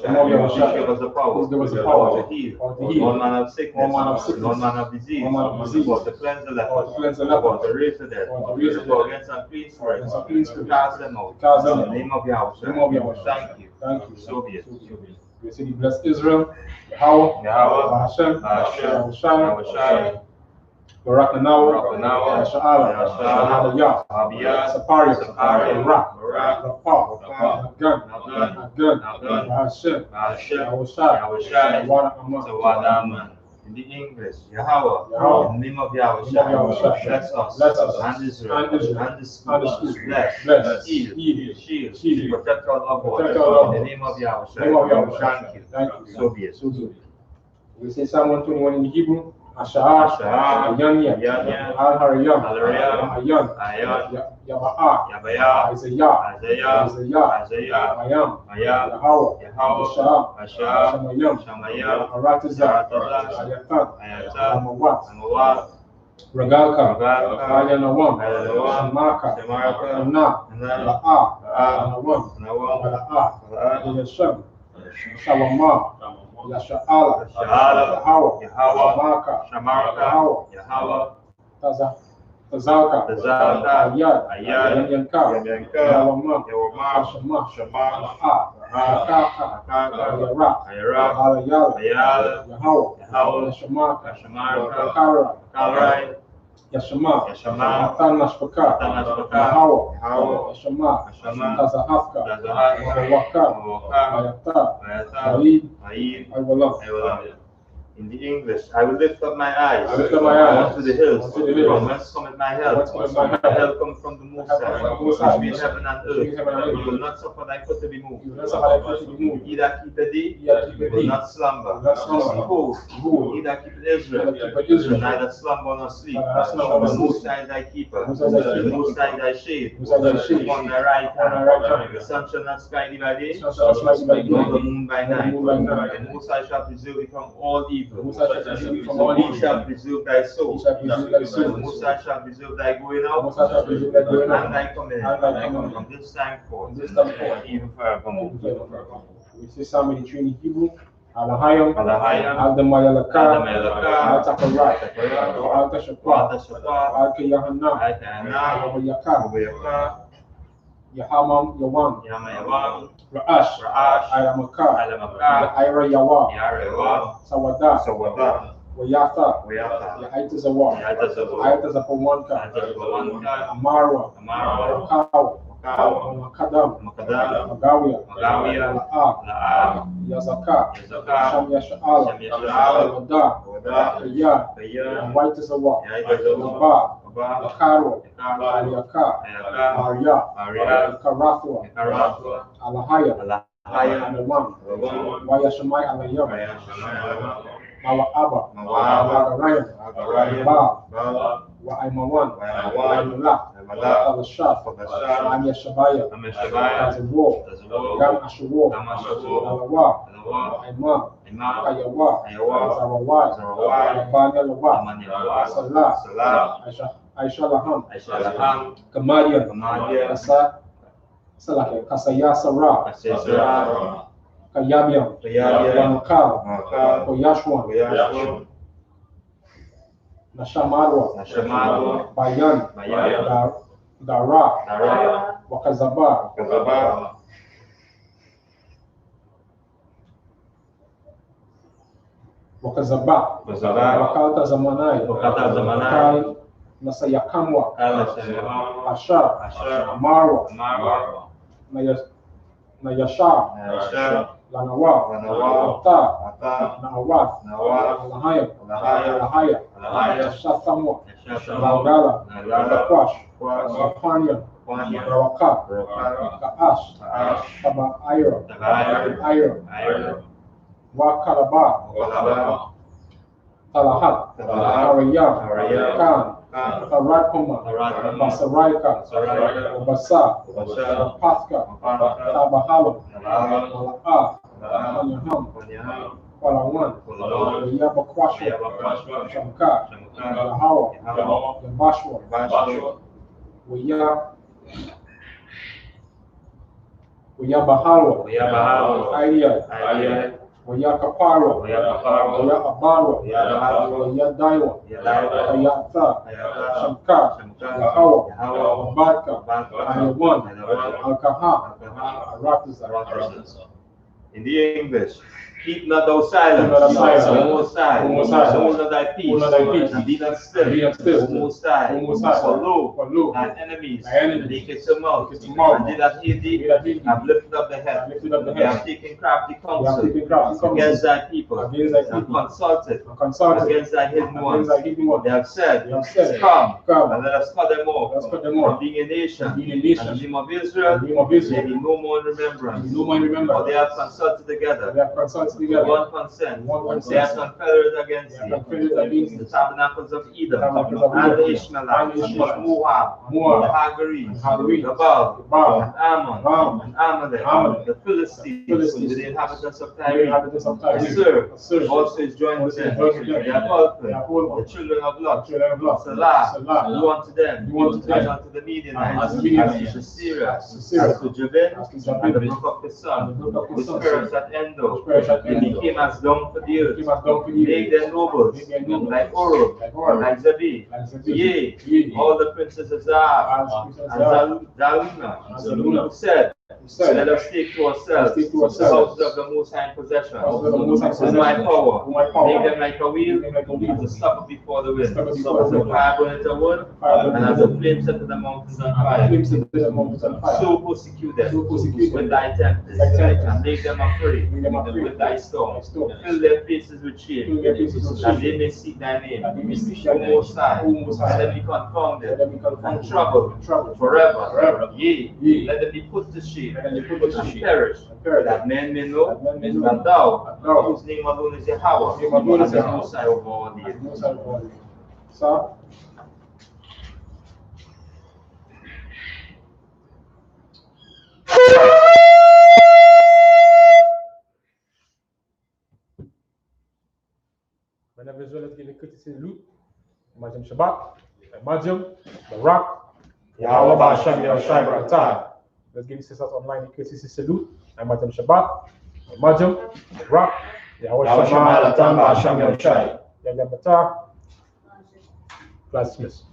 give us the power to heal all manner of sickness, all manner of disease, for to cleanse the lepers, for to raise the dead, for against unclean spirits, to cast them out. In the name of Yahweh, thank you. So be it. We say, bless Israel, Yahweh, Hashem, Yahushai, Barakanawa, Sha'ala, Abiyah, Sapari, Iraq, Rapah, Gun, Hashem, Yahushai, Wadaman. In the English, Yahweh, in the name of Yahweh, bless us, and Israel, and the schools, bless, shield, protect our loved ones, in the name of Yahweh, thank you, so be it. We say Psalm 121 in Hebrew, Ashah, Ayanya, Al-Hariyam, Ayan, Yaba'ah, Isaiah, Ayam, Yahweh, Shamayam, Aratazah, Ayatan, Amawat, Ragalka, Ayanawam, Shemaka, Anna, La'ah, Bala'ah, Yashab, Shalomah, Yasha'ala, Yahweh, Shamarka, Yahweh, Tazalka, Ayad, Ayad, Yanyanka, Yanyanka, Yawama, Yawama, Shema, Shema, Akaka, Ayarak, Ayarak, Alayal, Ayal, Yahaw, Yahaw, Yashamaka, Yashamaka, Kara, Kalrai, Yashama, Yashama, Atan Nashpaka, Atan Nashpaka, Yahaw, Yahaw, Yashama, Yashama, Tazahafka, Tazahafka, Waka, Waka, Ayata, Ayata, Aid, Aid, Aywalam. In the English, I will lift up my eyes Lift up my eyes unto the hills, unto the hills. from whence cometh my help. Whence cometh my help? My help comes from the Most High, Most High. which made heaven and Which made heaven and earth. earth. He will not suffer thy foot to be moved. He will not suffer thy foot to be moved. He that keepeth thee He that keepeth will thee not slumber. will not slumber. Behold, he that keepeth Israel He that keepeth Israel will neither slumber nor sleep. Neither slumber nor The sleep. Most High is thy keeper. Most High is thy The keeper. Most High is thy shade. Most High is thy shade. Upon thy right Upon thy right hand. hand. The sun shall not smite thee by day, The sun shall not smite thee by day, nor the moon by nor the night. moon by night. The Most High shall preserve thee from all evil. The Most High shall preserve thee from all He evil. shall preserve thy soul. He shall preserve thy soul. The Most High shall preserve thy going The out Most High shall preserve thy going out and thy coming in and thy coming in. from this time forth, From this time forth, even forevermore. We say Psalm 83 in Hebrew. Alahayam, Alahayam, Al-Damayalaka, Al-Damayalaka, Al-Takarat, Al-Takarat, Al-Tashapa, Al-Tashapa, Al-Kayahanna, Al-Kayahanna, Al-Wayaka, Ubeyaka, Yahamam, Yawan, Yamayawam, Ra'ash, Ra'ash, Ayamaka, Alamaka, Yaira Yawa, Yarewa, Sawada, Sawada, Wayatha, Wayata, Yaitazawa, Yaitazawa, Ayatazapawanka, Yaitazawanka, Amarwa, Amara, Wakawa, Wakawa, Makadam, Makadam, Magawia, Magawia, La'a, La'a, Yazaka, Yazaka, Shamya Sha'ala, Shamya-Sha'ala, Wada, Wada, Kaya, Kaya, Waitazawa, Yaitazawa, Waba, Waba, Yakaro, Yakaro, Ayaka, Ayaka, Arya, Arya, Karathwa, Yakarathwa, Alahaya, Alahaya, Alawan, Alawan, Wayashamai Alayam, Wayashamaya, Mawa'aba, Mawa'aba, Agarayan, Agarayan, Ba, Ba, Wa'aimawan, Wa'aimawan, Malak, Malak, Falashaf, Falashaf, Amya Shabaya, Ameshabaya, Tazawar, Tazawar, Gam Ashawar, Gam Ashawar, Alawa, Alawa, Imam, Imam, Ayawa, Ayawa, Zarawai, Zarawai, Yabanya Lawa, Amanilawa, Salah, Salah, Aishalaham, Aishalaham, Kamadian, Kamadian, Kasaya Sarah, Kasesara, Kayabiam, Kayabiam, Wanakal, Makal, Koyashwan, Koyashwan, Nashamarwa, Nashamarwa, Bayan, Bayan, Dara, Dara, Wakazaba, Kazaba, Wakazaba, Kazaba, Wakalta Zamanai, Wakalta Zamanai, Wakal Nasayakamwa, Kalashakamwa, Ashar, Ashar, Amarwa, Amarwa, Nayashar, Nayashar, Lanawa, Lanawa, Ata, Ata, Naawat, Nawat, Alahaya, Alahaya, Alahaya, Alahaya, Shasamwa, Yashasamwa, Laugala, Nagala, Kwash, Kwash, Wapanya, Kwanya, Rawaka, Rawaka, Kaash, Kaash, Taba Ira, Tagayra, Ira, Ayra, Wakalaba, Wakalaba, Talahat, Talahat, Arayam, Arayam, Khan, Khan, Tarakuma, Tarakuma, Basaraika, Basaraika, Obasa, Obasa, Pathka, Pathka, Tabahalam, Tabahalam, Mala'a, Mala'a, Manyaham, Kwanyaham, Kwalawan, Kwalawan, Yabakwashwa, Yabakwashwa, Shamka, Shamka, Yahawa, Yahawa, Yabashwa, Bashwa, Bahalwa, Bahalwa, Ayya, Ayya, Kapara, Kaparwa, Abarwa, Abarwa, Daiwa, Daiwa, Ayata, Ayata, Shamka, Shamka, Yahawa, Yahawa, Badka, Badka, Ayawan, Ayawan, Alkaha, Alkaha, Aratiza. Aratiza. In the English, keep not thou silent, Keep not thou silent, O Most High, O Most High, hold not thy peace, hold not thy peace, and be not still, and be not still, O Most High, O Most High, for lo, for lo, thine enemies thy enemies maketh to mouth, maketh to mouth, and they that hate thee they that hate thee have lifted up the have head, lifted up the they head, have taken crafty they have counsel taken crafty counsel against thy people, against thy and people, consulted and consulted against thy hidden ones. against thy hidden ones. They have said, They have said, Come, Come, and let us cut them off, let us cut them from off, being a nation, from being a nation, and the name of Israel the name of Israel may be no more in remembrance. may be no more in remembrance. For they have consulted together, They have consulted with together, one consent, one they have consent, confederate against they have thee, confederate against the thee, tabernacles of Edom, the tabernacles of and the Edom, Ishmaelites, and the Ishmaelites, Moab, Moab, the Hagarees, the Hagarees, Gebal, Gebal, and Ammon, Ram, and Amalek, Amalek, the Philistines, Philistines, the inhabitants of the Tyre, inhabitants of Tyre, Assur, Assur, also is joined with also is them, joined with them, they have helped they have them, hold the children of Lot, children of Lot, Salah, Salah, do unto them, do unto them, as unto the Midianites, as the Midianites, as to Sisera, as to Sisera, as to Jabin, as to Jabin, and the brook of and the Kison, brook of which Kison, perished at Endo, which perished at They became as dung for the earth. Make them nobles, like Oro, like Zebi. Yea, all the princes of Zahab, and Zaluna, said, let us take to ourselves the houses of the Most High in possession. With my power, make them like a wheel, as a stopper before the wind, as a fire burneth the wood, and as a flame set the mountains on fire. So persecute them with thy tempest, and make them afraid with thy storm. Fill their faces with shame, that they may seek thy name. O Most High, let them be confounded and troubled forever. Yea, let them be put to shame and perish, that men may know that thou, whose name alone is Yahweh, is the Most High over all the earth. Sir? Whenever Israelites give a courtesy salute, imagine Shabbat, imagine the rock, Yahweh Ba'Shem Yahushai Barakatah. Let's give sisters online a courtesy salute, imagine Shabbat, imagine the rock, Yahweh Shema Latam Ba'Shem Yahushai. Yahweh Barakatah. Class dismissed.